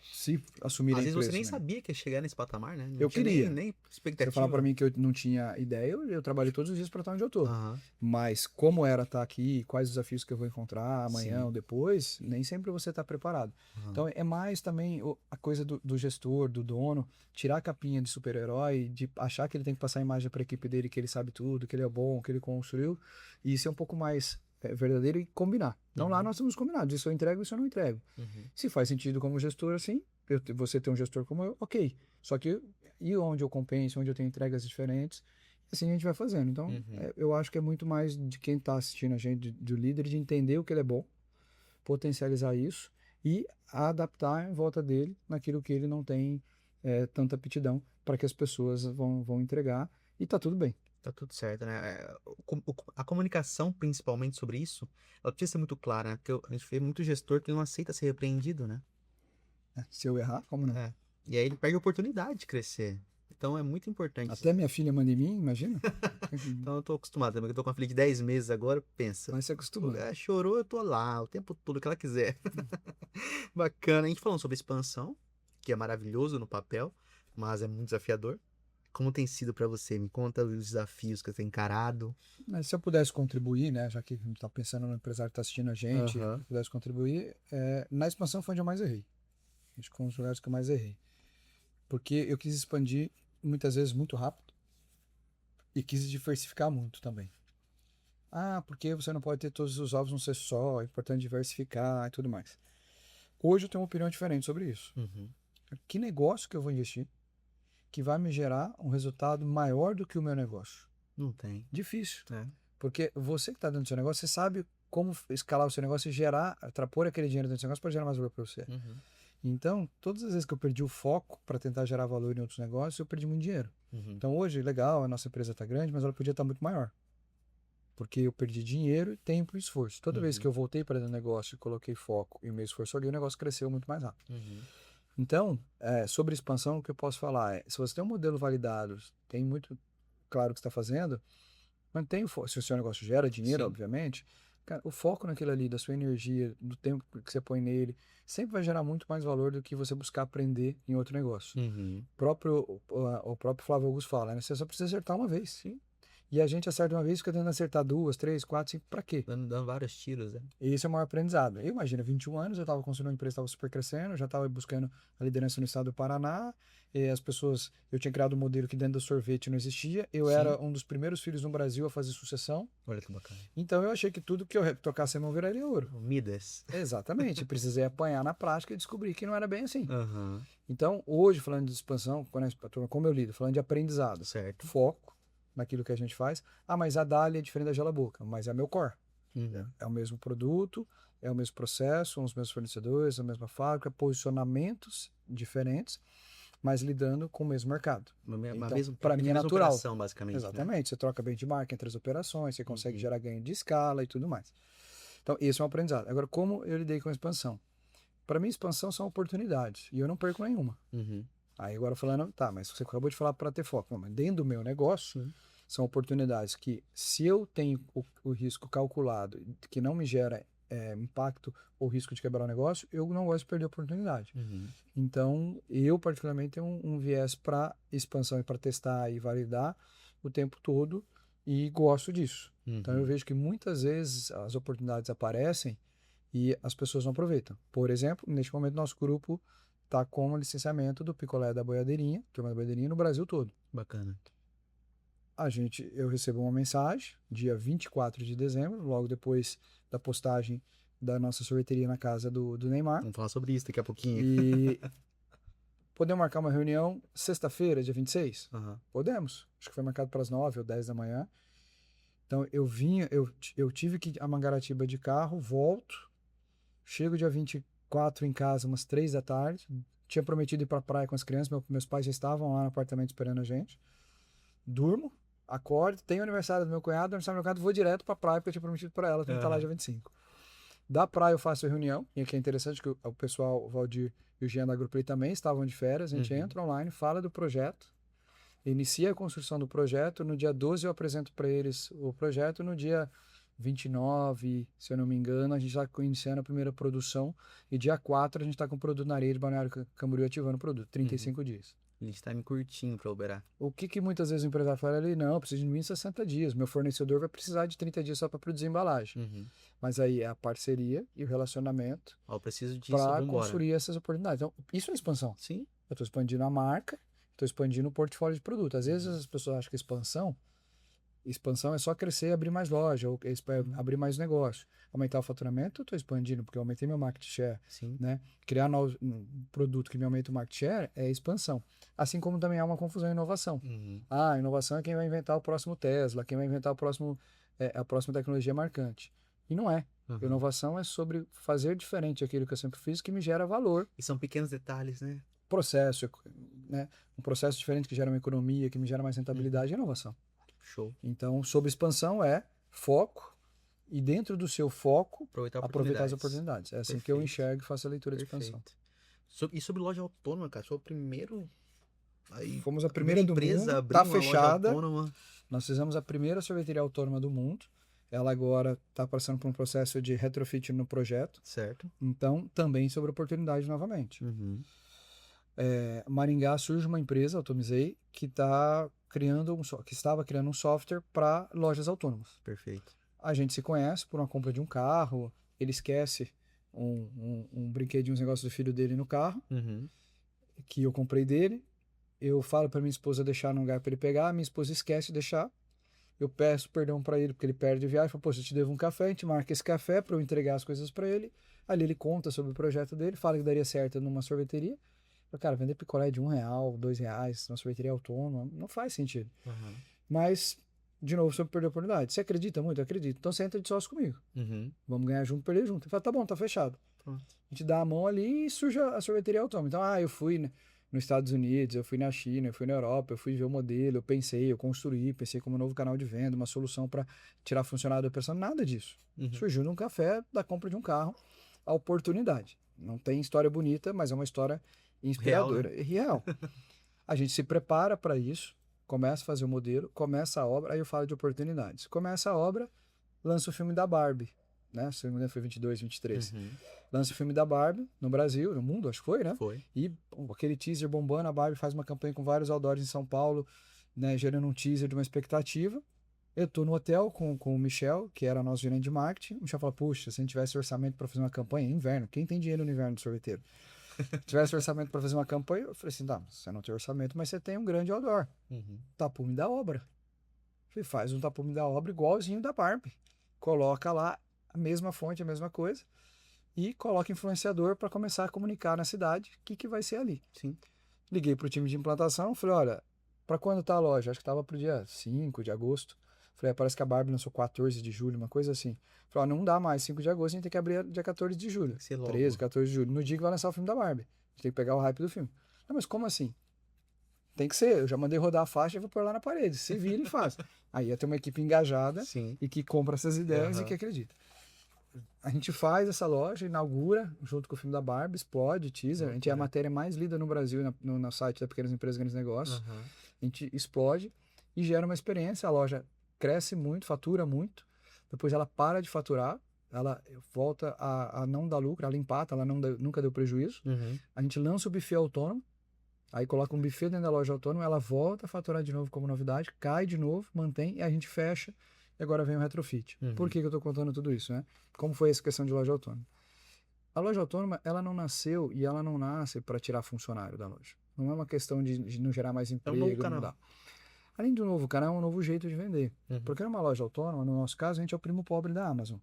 Speaker 2: se assumir a
Speaker 1: empresa. Às vezes você nem
Speaker 2: né?
Speaker 1: sabia que ia chegar nesse patamar, né? Não
Speaker 2: eu
Speaker 1: tinha
Speaker 2: queria.
Speaker 1: Nem expectativa.
Speaker 2: Você falar para mim que eu não tinha ideia, eu trabalhei todos os dias para estar onde eu tô.
Speaker 1: Uhum.
Speaker 2: Mas como era estar aqui, quais os desafios que eu vou encontrar amanhã
Speaker 1: Sim.
Speaker 2: ou depois, nem sempre você está preparado.
Speaker 1: Uhum.
Speaker 2: Então é mais também a coisa do gestor, do dono, tirar a capinha de super-herói, de achar que ele tem que passar a imagem para a equipe dele, que ele sabe tudo, que ele é bom, que ele construiu, e ser um pouco mais verdadeiro e combinar. Então lá nós temos combinados, isso eu entrego, isso eu não entrego. Se faz sentido como gestor assim, você ter um gestor como eu, ok. Só que e onde eu compenso, onde eu tenho entregas diferentes, assim a gente vai fazendo. Então, eu acho que é muito mais de quem está assistindo a gente, do líder, de entender o que ele é bom, potencializar isso e adaptar em volta dele naquilo que ele não tem tanta aptidão para que as pessoas vão entregar e tá tudo bem.
Speaker 1: Tá tudo certo, né? A comunicação, principalmente sobre isso, ela precisa ser muito clara, né? Porque a gente vê muito gestor que não aceita ser repreendido, né?
Speaker 2: Se eu errar, como não?
Speaker 1: E aí ele perde a oportunidade de crescer. Então é muito importante.
Speaker 2: Até minha filha manda em mim, imagina.
Speaker 1: Então eu tô acostumado também. Eu tô com uma filha de 10 meses agora, pensa.
Speaker 2: Vai se acostumando.
Speaker 1: Chorou, eu tô lá, o tempo todo que ela quiser. Bacana. A gente falando sobre expansão, que é maravilhoso no papel, mas é muito desafiador. Como tem sido para você? Me conta os desafios que você tem encarado.
Speaker 2: Mas se eu pudesse contribuir, né, já que a gente está pensando no empresário que está assistindo a gente, se eu pudesse contribuir, na expansão foi onde eu mais errei. Acho que foi um dos lugares que eu mais errei. Porque eu quis expandir muitas vezes muito rápido e quis diversificar muito também. Porque você não pode ter todos os ovos num cesto só, é importante diversificar e tudo mais. Hoje eu tenho uma opinião diferente sobre isso. Que negócio que eu vou investir que vai me gerar um resultado maior do que o meu negócio?
Speaker 1: Não tem.
Speaker 2: Difícil. Porque você que está dentro do seu negócio, você sabe como escalar o seu negócio e gerar, pôr aquele dinheiro dentro do seu negócio para gerar mais valor para você. Então, todas as vezes que eu perdi o foco para tentar gerar valor em outros negócios, eu perdi muito dinheiro. Então, hoje, legal, a nossa empresa está grande, mas ela podia estar muito maior. Porque eu perdi dinheiro, tempo e esforço. Toda vez que eu voltei para dentro do negócio e coloquei foco e meu esforço ali, o negócio cresceu muito mais rápido. Então, sobre expansão, o que eu posso falar é, se você tem um modelo validado, tem muito claro o que você está fazendo, mantém o foco. Se o seu negócio gera dinheiro,
Speaker 1: Sim.
Speaker 2: obviamente, cara, o foco naquilo ali, da sua energia, do tempo que você põe nele, sempre vai gerar muito mais valor do que você buscar aprender em outro negócio. O próprio Flávio Augusto fala, né? Você só precisa acertar uma vez. Sim. E a gente acerta uma vez, fica tentando acertar 2, 3, 4, 5, pra quê?
Speaker 1: Dando vários tiros, né?
Speaker 2: E esse é o maior aprendizado. Eu imagino, 21 anos, eu estava construindo uma empresa, estava super crescendo, já estava buscando a liderança no estado do Paraná, e as pessoas, eu tinha criado um modelo que dentro do sorvete não existia, eu
Speaker 1: Sim.
Speaker 2: era um dos primeiros filhos no Brasil a fazer sucessão,
Speaker 1: Olha que bacana.
Speaker 2: então eu achei que tudo que eu tocasse a mão viraria ouro.
Speaker 1: O Midas.
Speaker 2: Exatamente, precisei apanhar na prática e descobrir que não era bem assim.
Speaker 1: Aham.
Speaker 2: Então, hoje, falando de expansão, como eu lido, falando de aprendizado,
Speaker 1: Certo.
Speaker 2: foco naquilo que a gente faz. Ah, mas a Dália é diferente da Gela Boca, mas é meu core. É o mesmo produto, é o mesmo processo, são os mesmos fornecedores, a mesma fábrica, posicionamentos diferentes, mas lidando com o mesmo mercado. Então, para mim é natural.
Speaker 1: Operação, basicamente.
Speaker 2: Exatamente. Você troca benchmark entre as operações, você consegue gerar ganho de escala e tudo mais. Então, esse é um aprendizado. Agora, como eu lidei com a expansão? Para mim, expansão são oportunidades e eu não perco nenhuma. Aí agora falando, tá, mas você acabou de falar para ter foco. Não, mas dentro do meu negócio, são oportunidades que, se eu tenho o risco calculado, que não me gera impacto ou risco de quebrar o negócio, eu não gosto de perder a oportunidade. Então, eu particularmente tenho um viés para expansão e para testar e validar o tempo todo e gosto disso. Então, eu vejo que muitas vezes as oportunidades aparecem e as pessoas não aproveitam. Por exemplo, neste momento, nosso grupo está com o licenciamento do picolé da boiadeirinha, turma da boiadeirinha, no Brasil todo.
Speaker 1: Bacana.
Speaker 2: Eu recebo uma mensagem, dia 24 de dezembro, logo depois da postagem da nossa sorveteria na casa do Neymar.
Speaker 1: Vamos falar sobre isso daqui a pouquinho.
Speaker 2: E podemos marcar uma reunião sexta-feira, dia 26? Podemos. Acho que foi marcado para as 9 ou 10 da manhã. Então, eu tive que ir a Mangaratiba de carro, volto, chego dia 24 em casa, umas 3 da tarde. Tinha prometido ir para a praia com as crianças, meus pais já estavam lá no apartamento esperando a gente. Durmo, acordo, tem o aniversário do meu cunhado, vou direto pra praia, porque eu tinha prometido pra ela, tem que estar lá dia 25. Da praia eu faço a reunião, e aqui é interessante que o pessoal, o Valdir e o Jean da Grupo também estavam de férias, a gente entra online, fala do projeto, inicia a construção do projeto, no dia 12 eu apresento para eles o projeto, no dia 29, se eu não me engano, a gente está iniciando a primeira produção, e dia 4 a gente está com o produto na areia de Balneário Camboriú ativando o produto, 35 dias.
Speaker 1: Lead time curtinho para operar.
Speaker 2: O que muitas vezes o empresário fala ali, não, eu preciso de mim em 60 dias, meu fornecedor vai precisar de 30 dias só para produzir embalagem. Mas aí é a parceria e o relacionamento
Speaker 1: Eu preciso disso,
Speaker 2: para construir essas oportunidades. Então, isso é expansão.
Speaker 1: Sim.
Speaker 2: Eu estou expandindo a marca, estou expandindo o portfólio de produto. Às vezes as pessoas acham que expansão é só crescer e abrir mais loja, ou abrir mais negócio. Aumentar o faturamento, eu estou expandindo, porque eu aumentei meu market share.
Speaker 1: Sim.
Speaker 2: Né? Criar um produto que me aumenta o market share é expansão. Assim como também há uma confusão em inovação. A inovação é quem vai inventar o próximo Tesla, quem vai inventar a próxima tecnologia marcante. E não é. Inovação é sobre fazer diferente aquilo que eu sempre fiz, que me gera valor.
Speaker 1: E são pequenos detalhes, né?
Speaker 2: Processo, né? Um processo diferente que gera uma economia, que me gera mais rentabilidade é inovação.
Speaker 1: Show.
Speaker 2: Então, sobre expansão é foco e dentro do seu foco, aproveitar as oportunidades. É assim que eu enxergo e faço a leitura de expansão.
Speaker 1: E sobre loja autônoma, cara? Foi o primeiro...
Speaker 2: Fomos a primeira do
Speaker 1: empresa
Speaker 2: mundo, tá fechada.
Speaker 1: Autônoma.
Speaker 2: Nós fizemos a primeira sorveteria autônoma do mundo. Ela agora está passando por um processo de retrofit no projeto.
Speaker 1: Certo.
Speaker 2: Então, também sobre oportunidade novamente. Maringá surge uma empresa, Automizei, que estava criando um software para lojas autônomas.
Speaker 1: Perfeito.
Speaker 2: A gente se conhece por uma compra de um carro, ele esquece um brinquedinho, uns negócios do filho dele no carro, que eu comprei dele. Eu falo para minha esposa deixar no lugar para ele pegar, minha esposa esquece de deixar. Eu peço perdão para ele porque ele perde viagem. Falo, poxa, eu te devo um café, a gente marca esse café para eu entregar as coisas para ele. Ali ele conta sobre o projeto dele, fala que daria certo numa sorveteria. Eu, cara, vender picolé de R$1, R$2 numa sorveteria autônoma, não faz sentido. Mas, de novo, sobre perder a oportunidade. Você acredita muito? Eu acredito. Então você entra de sócio comigo. Vamos ganhar junto, perder junto. Ele fala, tá bom, tá fechado.
Speaker 1: Pronto.
Speaker 2: A gente dá a mão ali e surge a sorveteria autônoma. Então, eu fui, né, nos Estados Unidos, eu fui na China, eu fui na Europa, eu fui ver o modelo, eu pensei, eu construí, pensei como um novo canal de venda, uma solução para tirar funcionário da operação, nada disso. Surgiu num café da compra de um carro, a oportunidade. Não tem história bonita, mas é uma história inspiradora e real. A gente se prepara para isso, começa a fazer o modelo, começa a obra, aí eu falo de oportunidades. Começa a obra, lança o filme da Barbie, né? Se não me engano foi 22, 23. Lança o filme da Barbie no Brasil, no mundo, acho que foi, né?
Speaker 1: Foi.
Speaker 2: E aquele teaser bombando, a Barbie faz uma campanha com vários outdoors em São Paulo, né? Gerando um teaser de uma expectativa. Eu tô no hotel com o Michel, que era nosso gerente de marketing. O Michel fala, puxa, se a gente tivesse orçamento para fazer uma campanha, inverno, quem tem dinheiro no inverno do sorveteiro? Se tivesse orçamento para fazer uma campanha, eu falei assim, tá, você não tem orçamento, mas você tem um grande outdoor. Tapume da obra. Falei, faz um tapume da obra igualzinho da Barbie. Coloca lá a mesma fonte, a mesma coisa, e coloca influenciador para começar a comunicar na cidade o que vai ser ali.
Speaker 1: Sim.
Speaker 2: Liguei para o time de implantação, falei, olha, para quando tá a loja? Acho que estava para o dia 5 de agosto. Falei, parece que a Barbie lançou 14 de julho, uma coisa assim. Falei, não dá mais, 5 de agosto, a gente tem que abrir dia 14 de julho. 13, 14 de julho, no dia que vai lançar o filme da Barbie. A gente tem que pegar o hype do filme. Não, mas como assim? Tem que ser, eu já mandei rodar a faixa e vou pôr lá na parede. Se vira e faz. Aí ia ter uma equipe engajada e que compra essas ideias e que acredita. A gente faz essa loja, inaugura, junto com o filme da Barbie, explode, teaser. A gente é a matéria mais lida no Brasil, no site da Pequenas Empresas Grandes Negócios. A gente explode e gera uma experiência. A loja cresce muito, fatura muito. Depois ela para de faturar, ela volta a não dar lucro, ela empata, ela nunca deu prejuízo. A gente lança o buffet autônomo, aí coloca um buffet dentro da loja autônoma, ela volta a faturar de novo como novidade, cai de novo, mantém, e a gente fecha, e agora vem o retrofit. Por que eu estou contando tudo isso, né? Como foi essa questão de loja autônoma? A loja autônoma, ela não nasceu e ela não nasce para tirar funcionário da loja. Não é uma questão de não gerar mais emprego, não dá. Além de um novo canal, é um novo jeito de vender. Porque numa loja autônoma, no nosso caso, a gente é o primo pobre da Amazon.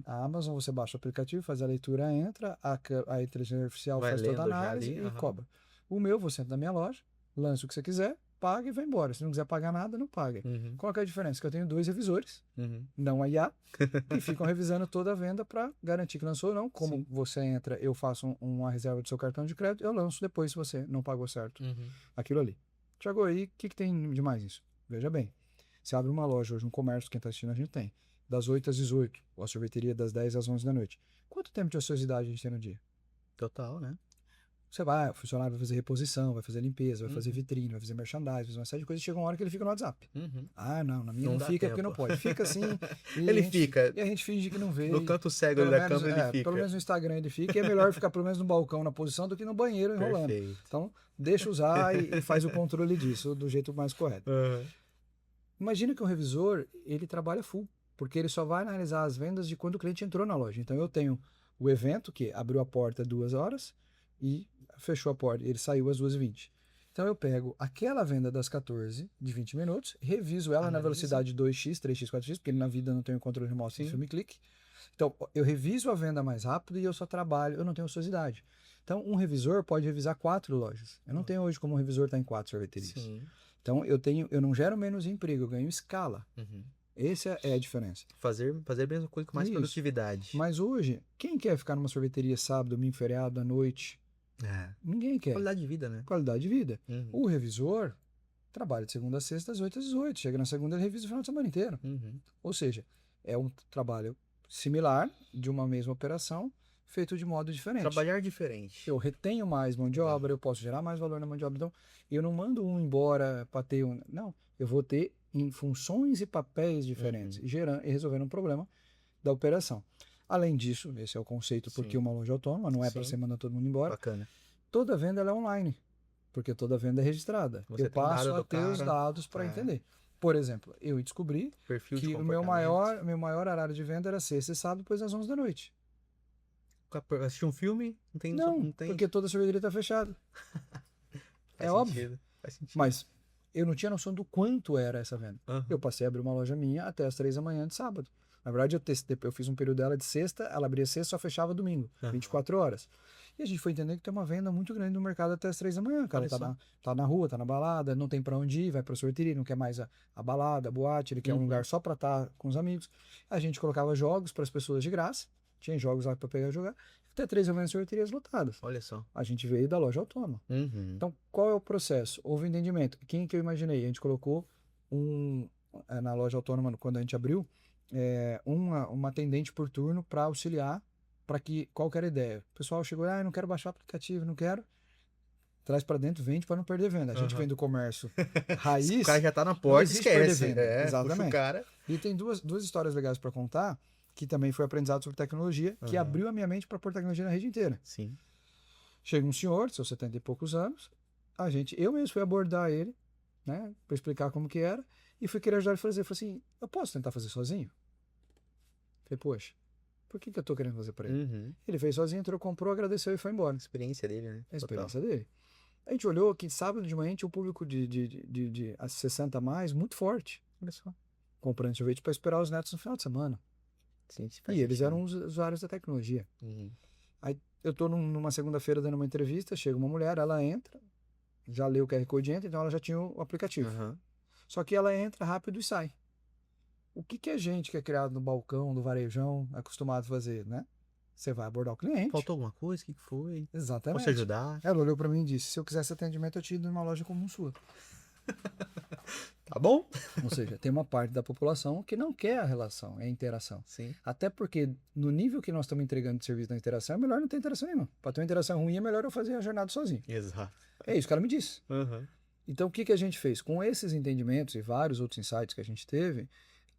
Speaker 2: A Amazon, você baixa o aplicativo, faz a leitura, entra, a inteligência artificial faz toda a análise e cobra. O meu, você entra na minha loja, lança o que você quiser, paga e vai embora. Se não quiser pagar nada, não paga. Qual que é a diferença? Que eu tenho 2 revisores, não a IA, que ficam revisando toda a venda para garantir que lançou ou não. Como você entra, eu faço uma reserva do seu cartão de crédito, eu lanço depois se você não pagou certo aquilo ali. Tiago, aí o que tem de mais isso? Veja bem, você abre uma loja hoje, um comércio, quem está assistindo a gente tem, das 8 às 18, ou a sorveteria das 10 às 11 da noite. Quanto tempo de ociosidade a gente tem no dia?
Speaker 1: Total, né?
Speaker 2: Você vai, o funcionário vai fazer reposição, vai fazer limpeza, vai fazer vitrine, vai fazer merchandising, vai fazer uma série de coisas, e chega uma hora que ele fica no WhatsApp. Ah, não, na minha não fica porque não pode. Fica assim.
Speaker 1: Ele fica.
Speaker 2: E a gente finge que não vê.
Speaker 1: No canto cego da câmera ele fica.
Speaker 2: Pelo menos no Instagram ele fica. E é melhor ficar pelo menos no balcão, na posição, do que no banheiro enrolando.
Speaker 1: Perfeito.
Speaker 2: Então, deixa usar e faz o controle disso do jeito mais correto. Imagina que um revisor, ele trabalha full, porque ele só vai analisar as vendas de quando o cliente entrou na loja. Então, eu tenho o evento, que abriu a porta 2 horas e fechou a porta. Ele saiu às 2h20. Então, eu pego aquela venda das 14, de 20 minutos, reviso ela na velocidade 2x, 3x, 4x, porque na vida não tenho controle remoto sem filme clique. Então, eu reviso a venda mais rápido e eu só trabalho, eu não tenho ociosidade. Então, um revisor pode revisar 4 lojas. Eu não tenho hoje como um revisor estar em 4 sorveterias. Então, eu não gero menos emprego, eu ganho escala. Essa é a diferença.
Speaker 1: Fazer a mesma coisa com mais produtividade.
Speaker 2: Mas hoje, quem quer ficar numa sorveteria sábado, domingo, feriado, à noite? Ninguém quer.
Speaker 1: Qualidade de vida, né?
Speaker 2: Qualidade de vida. O revisor trabalha de segunda a sexta, das 8 às 18. Chega na segunda, ele revisa o final de semana inteiro. Ou seja, é um trabalho similar, de uma mesma operação, feito de modo diferente.
Speaker 1: Trabalhar diferente.
Speaker 2: Eu retenho mais mão de obra, eu posso gerar mais valor na mão de obra. Então, eu não mando um embora para ter um... Não, eu vou ter em funções e papéis diferentes, gerando e resolvendo um problema da operação. Além disso, esse é o conceito, porque uma loja autônoma não é para você mandar todo mundo embora.
Speaker 1: Bacana.
Speaker 2: Toda venda ela é online, porque toda venda é registrada.
Speaker 1: Você
Speaker 2: eu passo a ter os dados para entender. Por exemplo, eu descobri que o meu maior horário de venda era sexta e sábado, depois das 11 da noite.
Speaker 1: Assistir um filme?
Speaker 2: Não tem... porque toda a sorveteria está fechada. É óbvio.
Speaker 1: Faz sentido.
Speaker 2: Mas eu não tinha noção do quanto era essa venda. Eu passei a abrir uma loja minha até as 3 da manhã de sábado. Na verdade, eu fiz um período dela de sexta, ela abria sexta, só fechava domingo, 24 horas. E a gente foi entendendo que tem uma venda muito grande no mercado até as 3 da manhã. O cara tá na rua, tá na balada, não tem para onde ir, vai pra sorveteria, não quer mais a balada, a boate, ele quer um lugar só para estar com os amigos. A gente colocava jogos para as pessoas de graça, tinha jogos lá para pegar e jogar, até 3 eventos sorveterias lotadas.
Speaker 1: Olha só.
Speaker 2: A gente veio da loja autônoma.
Speaker 1: Uhum.
Speaker 2: Então, qual é o processo? Houve entendimento. Quem que eu imaginei? A gente colocou na loja autônoma, quando a gente abriu, uma atendente por turno para auxiliar, para que qualquer ideia. O pessoal chegou, eu não quero baixar o aplicativo, não quero. Traz para dentro, vende para não perder venda. A gente vem do comércio raiz.
Speaker 1: O cara já tá na
Speaker 2: não
Speaker 1: porta,
Speaker 2: existe perder
Speaker 1: esquece.
Speaker 2: venda.
Speaker 1: Puxa
Speaker 2: Exatamente.
Speaker 1: o cara.
Speaker 2: E tem duas histórias legais para contar, que também foi aprendizado sobre tecnologia, que abriu a minha mente para pôr tecnologia na rede inteira.
Speaker 1: Sim.
Speaker 2: Chega um senhor, seus 70 e poucos anos, eu mesmo fui abordar ele, né, para explicar como que era, e fui querer ajudar ele a fazer. Eu falei assim, eu posso tentar fazer sozinho? Falei, poxa, por que eu tô querendo fazer para ele?
Speaker 1: Uhum.
Speaker 2: Ele fez sozinho, entrou, comprou, agradeceu e foi embora.
Speaker 1: A experiência dele, né?
Speaker 2: A experiência dele. A gente olhou que sábado de manhã tinha um público de 60 a mais muito forte. Olha só. Comprando sorvete para esperar os netos no final de semana.
Speaker 1: Sim,
Speaker 2: E eles eram os usuários da tecnologia.
Speaker 1: Uhum.
Speaker 2: Aí eu tô numa segunda-feira dando uma entrevista, chega uma mulher, ela entra, já lê o QR Code, entra, então ela já tinha o aplicativo.
Speaker 1: Uhum.
Speaker 2: Só que ela entra rápido e sai. O que a gente que é criado no balcão, do varejão, é acostumado a fazer, né? Você vai abordar o cliente.
Speaker 1: Faltou alguma coisa? O que foi?
Speaker 2: Exatamente.
Speaker 1: Posso te ajudar?
Speaker 2: Ela olhou para mim e disse, se eu quisesse atendimento, eu te ido numa loja comum sua.
Speaker 1: Tá bom?
Speaker 2: Ou seja, tem uma parte da população que não quer a relação, é a interação.
Speaker 1: Sim.
Speaker 2: Até porque, no nível que nós estamos entregando de serviço da interação, é melhor não ter interação nenhuma. Para ter uma interação ruim, é melhor eu fazer a jornada sozinho.
Speaker 1: Exato.
Speaker 2: É isso que ela me disse.
Speaker 1: Uhum.
Speaker 2: Então, o que a gente fez? Com esses entendimentos e vários outros insights que a gente teve,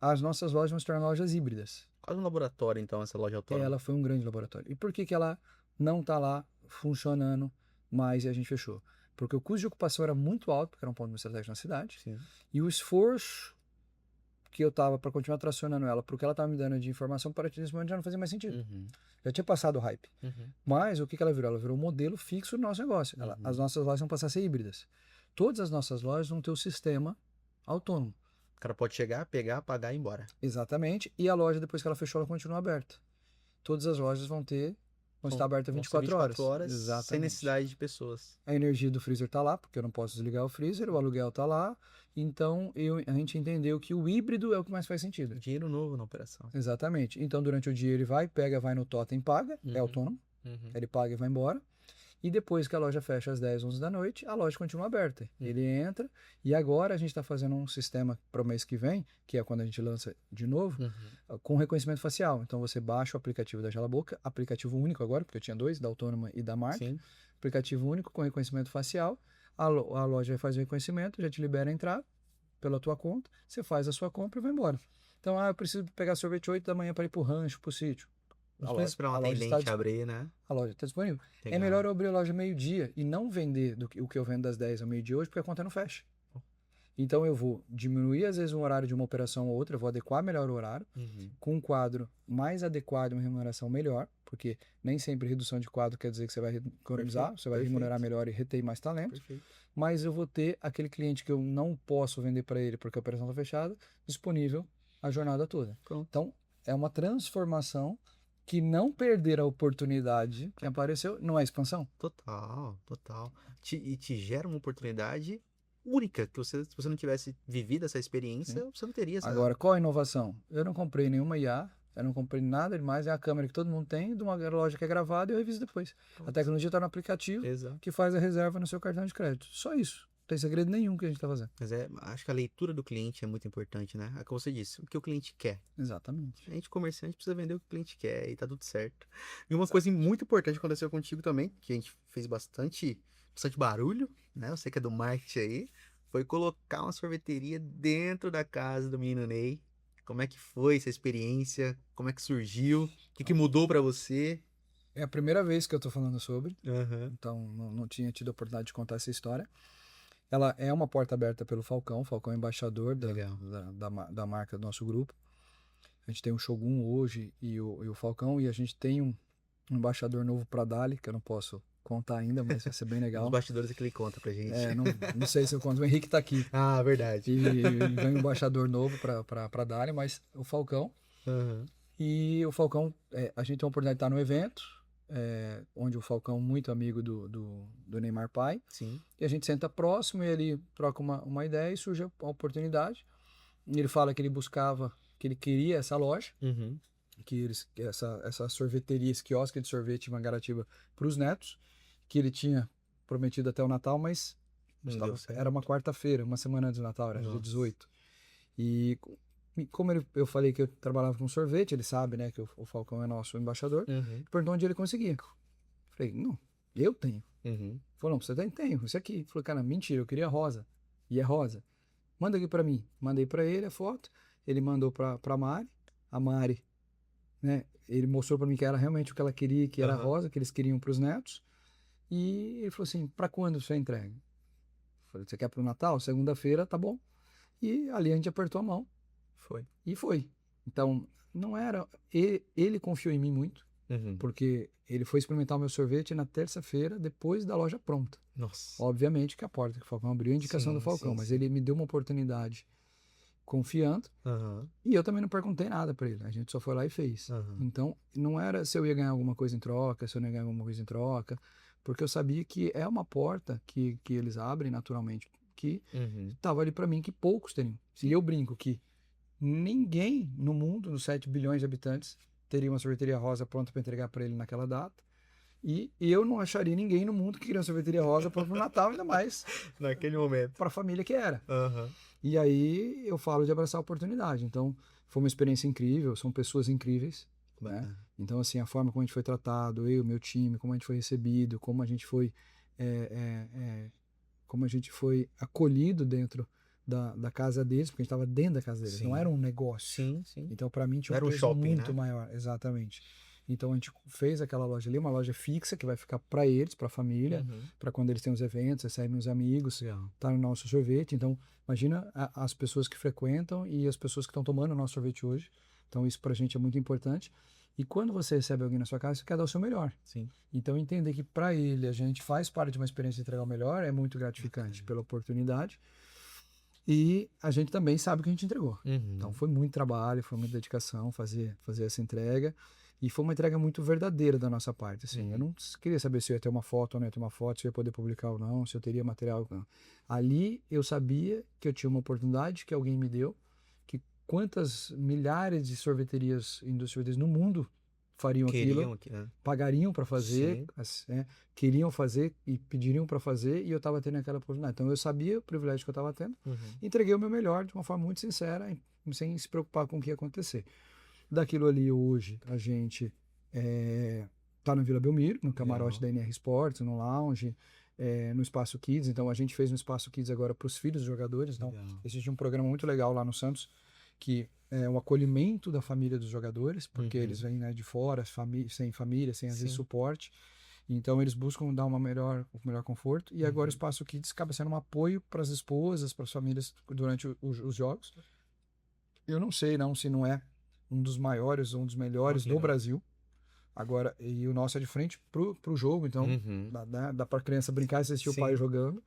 Speaker 2: as nossas lojas vão se tornar lojas híbridas.
Speaker 1: Quase um laboratório, então, essa loja autônoma.
Speaker 2: Ela foi um grande laboratório. E por que ela não está lá funcionando mais e a gente fechou? Porque o custo de ocupação era muito alto, porque era um ponto estratégico na cidade.
Speaker 1: Sim.
Speaker 2: E o esforço que eu estava para continuar tracionando ela, porque ela estava me dando de informação, para nesse momento já não fazia mais sentido.
Speaker 1: Uhum.
Speaker 2: Já tinha passado o hype.
Speaker 1: Uhum.
Speaker 2: Mas o que ela virou? Ela virou um modelo fixo do nosso negócio. As nossas lojas vão passar a ser híbridas. Todas as nossas lojas vão ter o sistema autônomo.
Speaker 1: O cara pode chegar, pegar, pagar e ir embora.
Speaker 2: Exatamente. E a loja, depois que ela fechou, ela continua aberta. Todas as lojas vão estar abertas 24 horas. Exatamente.
Speaker 1: Sem necessidade de pessoas.
Speaker 2: A energia do freezer está lá, porque eu não posso desligar o freezer, o aluguel está lá. Então, a gente entendeu que o híbrido é o que mais faz sentido.
Speaker 1: Dinheiro novo na operação.
Speaker 2: Exatamente. Então, durante o dia ele vai no totem, paga, é autônomo. Ele paga e vai embora. E depois que a loja fecha às 10, 11 da noite, a loja continua aberta. Ele entra e agora a gente está fazendo um sistema para o mês que vem, que é quando a gente lança de novo, com reconhecimento facial. Então você baixa o aplicativo da Gela Boca, aplicativo único agora, porque eu tinha 2, da Autônoma e da marca.
Speaker 1: Sim.
Speaker 2: Aplicativo único com reconhecimento facial. A loja faz o reconhecimento, já te libera a entrada pela tua conta, você faz a sua compra e vai embora. Então, eu preciso pegar sorvete 8 da manhã para ir para o rancho, para o sítio.
Speaker 1: Esperar uma atendente abrir, né?
Speaker 2: A loja está disponível.
Speaker 1: Legal.
Speaker 2: É melhor eu abrir a loja meio-dia e não vender o que eu vendo das 10 ao meio-dia hoje, porque a conta não fecha. Então eu vou diminuir às vezes um horário de uma operação ou outra, eu vou adequar melhor o horário, com um quadro mais adequado, uma remuneração melhor, porque nem sempre redução de quadro quer dizer que você vai economizar, você vai remunerar melhor e reter mais talento.
Speaker 1: Perfeito.
Speaker 2: Mas eu vou ter aquele cliente que eu não posso vender para ele porque a operação está fechada, disponível a jornada toda.
Speaker 1: Pronto.
Speaker 2: Então é uma transformação que não perder a oportunidade que apareceu, não é expansão?
Speaker 1: Total. E te gera uma oportunidade única, que se você não tivesse vivido essa experiência, você não teria essa...
Speaker 2: Agora, qual a inovação? Eu não comprei nenhuma IA, eu não comprei nada demais, é a câmera que todo mundo tem, de uma loja que é gravada e eu reviso depois. A tecnologia está no aplicativo.
Speaker 1: Exato.
Speaker 2: Que faz a reserva no seu cartão de crédito. Só isso. Não tem segredo nenhum que a gente está fazendo.
Speaker 1: Mas acho que a leitura do cliente é muito importante, né? É como você disse, o que o cliente quer.
Speaker 2: Exatamente.
Speaker 1: A gente, comerciante, precisa vender o que o cliente quer e tá tudo certo. E uma coisa muito importante aconteceu contigo também, que a gente fez bastante barulho, né? Eu sei que é do marketing aí, foi colocar uma sorveteria dentro da casa do menino Ney. Como é que foi essa experiência? Como é que surgiu? O que mudou para você?
Speaker 2: É a primeira vez que eu tô falando sobre,
Speaker 1: Então
Speaker 2: não tinha tido a oportunidade de contar essa história. Ela é uma porta aberta pelo Falcão. O Falcão é embaixador da marca do nosso grupo. A gente tem o Shogun hoje e o Falcão, e a gente tem um embaixador novo para Dali, que eu não posso contar ainda, mas vai ser bem legal.
Speaker 1: Os bastidores é que ele conta pra gente.
Speaker 2: Não sei se eu conto, o Henrique tá aqui.
Speaker 1: Ah, verdade.
Speaker 2: E vem um embaixador novo para Dali, mas o Falcão. E o Falcão, a gente tem a oportunidade de estar no evento, onde o Falcão é muito amigo do Neymar pai.
Speaker 1: Sim.
Speaker 2: E a gente senta próximo e ele troca uma ideia e surge a oportunidade. E ele fala que ele queria essa loja. essa sorveteria, esse quiosque de sorvete em Mangaratiba para os netos, que ele tinha prometido até o Natal, mas
Speaker 1: Não deu certo.
Speaker 2: era uma quarta-feira, uma semana antes do Natal, era dia
Speaker 1: Nossa.
Speaker 2: 18. E como eu falei que eu trabalhava com sorvete, ele sabe, né, que o Falcão é nosso embaixador, perguntou onde ele conseguia. Falei, não, eu tenho. Falou, não, você tem? Tenho, isso aqui. Falei, cara, mentira, eu queria rosa. E é rosa. Manda aqui pra mim. Mandei pra ele a foto, ele mandou pra Mari, a Mari, né, ele mostrou pra mim que era realmente o que ela queria, que era rosa, que eles queriam pros netos. E ele falou assim, pra quando você entrega? Falei, você quer pro Natal? Segunda-feira, tá bom. E ali a gente apertou a mão.
Speaker 1: Foi.
Speaker 2: E foi. Então, não era... Ele confiou em mim muito, porque ele foi experimentar o meu sorvete na terça-feira, depois da loja pronta.
Speaker 1: Nossa.
Speaker 2: Obviamente que a porta que o Falcão abriu é a indicação
Speaker 1: Sim,
Speaker 2: do Falcão,
Speaker 1: sim,
Speaker 2: mas
Speaker 1: sim.
Speaker 2: ele me deu uma oportunidade confiando, e eu também não perguntei nada pra ele. A gente só foi lá e fez. Então, não era se eu ia ganhar alguma coisa em troca, se eu não ia ganhar alguma coisa em troca, porque eu sabia que é uma porta que eles abrem naturalmente, que estava ali pra mim, que poucos teriam. E eu brinco que ninguém no mundo, nos 7 bilhões de habitantes, teria uma sorveteria rosa pronta para entregar para ele naquela data. E eu não acharia ninguém no mundo que queria uma sorveteria rosa pronta para o Natal, ainda mais
Speaker 1: Naquele momento.
Speaker 2: para a família que era. E aí eu falo de abraçar a oportunidade. Então, foi uma experiência incrível, são pessoas incríveis, né? Então, assim, a forma como a gente foi tratado, eu, meu time, como a gente foi recebido, como a gente foi acolhido dentro da casa deles, porque a gente estava dentro da casa deles, não era um negócio.
Speaker 1: Sim, sim.
Speaker 2: Então, para mim, tinha
Speaker 1: Era
Speaker 2: um
Speaker 1: um
Speaker 2: peso
Speaker 1: shopping,
Speaker 2: muito
Speaker 1: né?
Speaker 2: maior. Exatamente. Então, a gente fez aquela loja ali, uma loja fixa, que vai ficar para eles, para a família, para quando eles têm os eventos, recebem os amigos, tá no nosso sorvete. Então, imagina as pessoas que frequentam e as pessoas que estão tomando o nosso sorvete hoje. Então, isso para a gente é muito importante. E quando você recebe alguém na sua casa, você quer dar o seu melhor.
Speaker 1: Sim.
Speaker 2: Então, entender que para ele a gente faz parte de uma experiência de entregar o melhor é muito gratificante pela oportunidade. E a gente também sabe o que a gente entregou. Então, foi muito trabalho, foi muita dedicação fazer essa entrega. E foi uma entrega muito verdadeira da nossa parte. Assim, eu não queria saber se eu ia ter uma foto ou não ia ter uma foto, se eu ia poder publicar ou não, se eu teria material ou não. Ali eu sabia que eu tinha uma oportunidade que alguém me deu, que quantas milhares de sorveterias, indústrias no mundo fariam aquilo, pagariam para fazer, queriam fazer e pediriam para fazer, e eu estava tendo aquela oportunidade. Então eu sabia o privilégio que eu estava tendo, entreguei o meu melhor de uma forma muito sincera, sem se preocupar com o que ia acontecer. Daquilo ali hoje, a gente tá na Vila Belmiro, no camarote da NR Sports, no lounge, no Espaço Kids. Então a gente fez um Espaço Kids agora para os filhos dos jogadores. Então existe um programa muito legal lá no Santos, que é o acolhimento da família dos jogadores, porque eles vêm, né, de fora, sem família, sem às vezes suporte. Então eles buscam dar o melhor conforto. E agora o Espaço Kids acaba sendo um apoio para as esposas, para as famílias durante os jogos. Eu não sei se não é um dos maiores, um dos melhores do Brasil. Agora, e o nosso é de frente pro jogo, então dá pra criança brincar e assistir o pai jogando.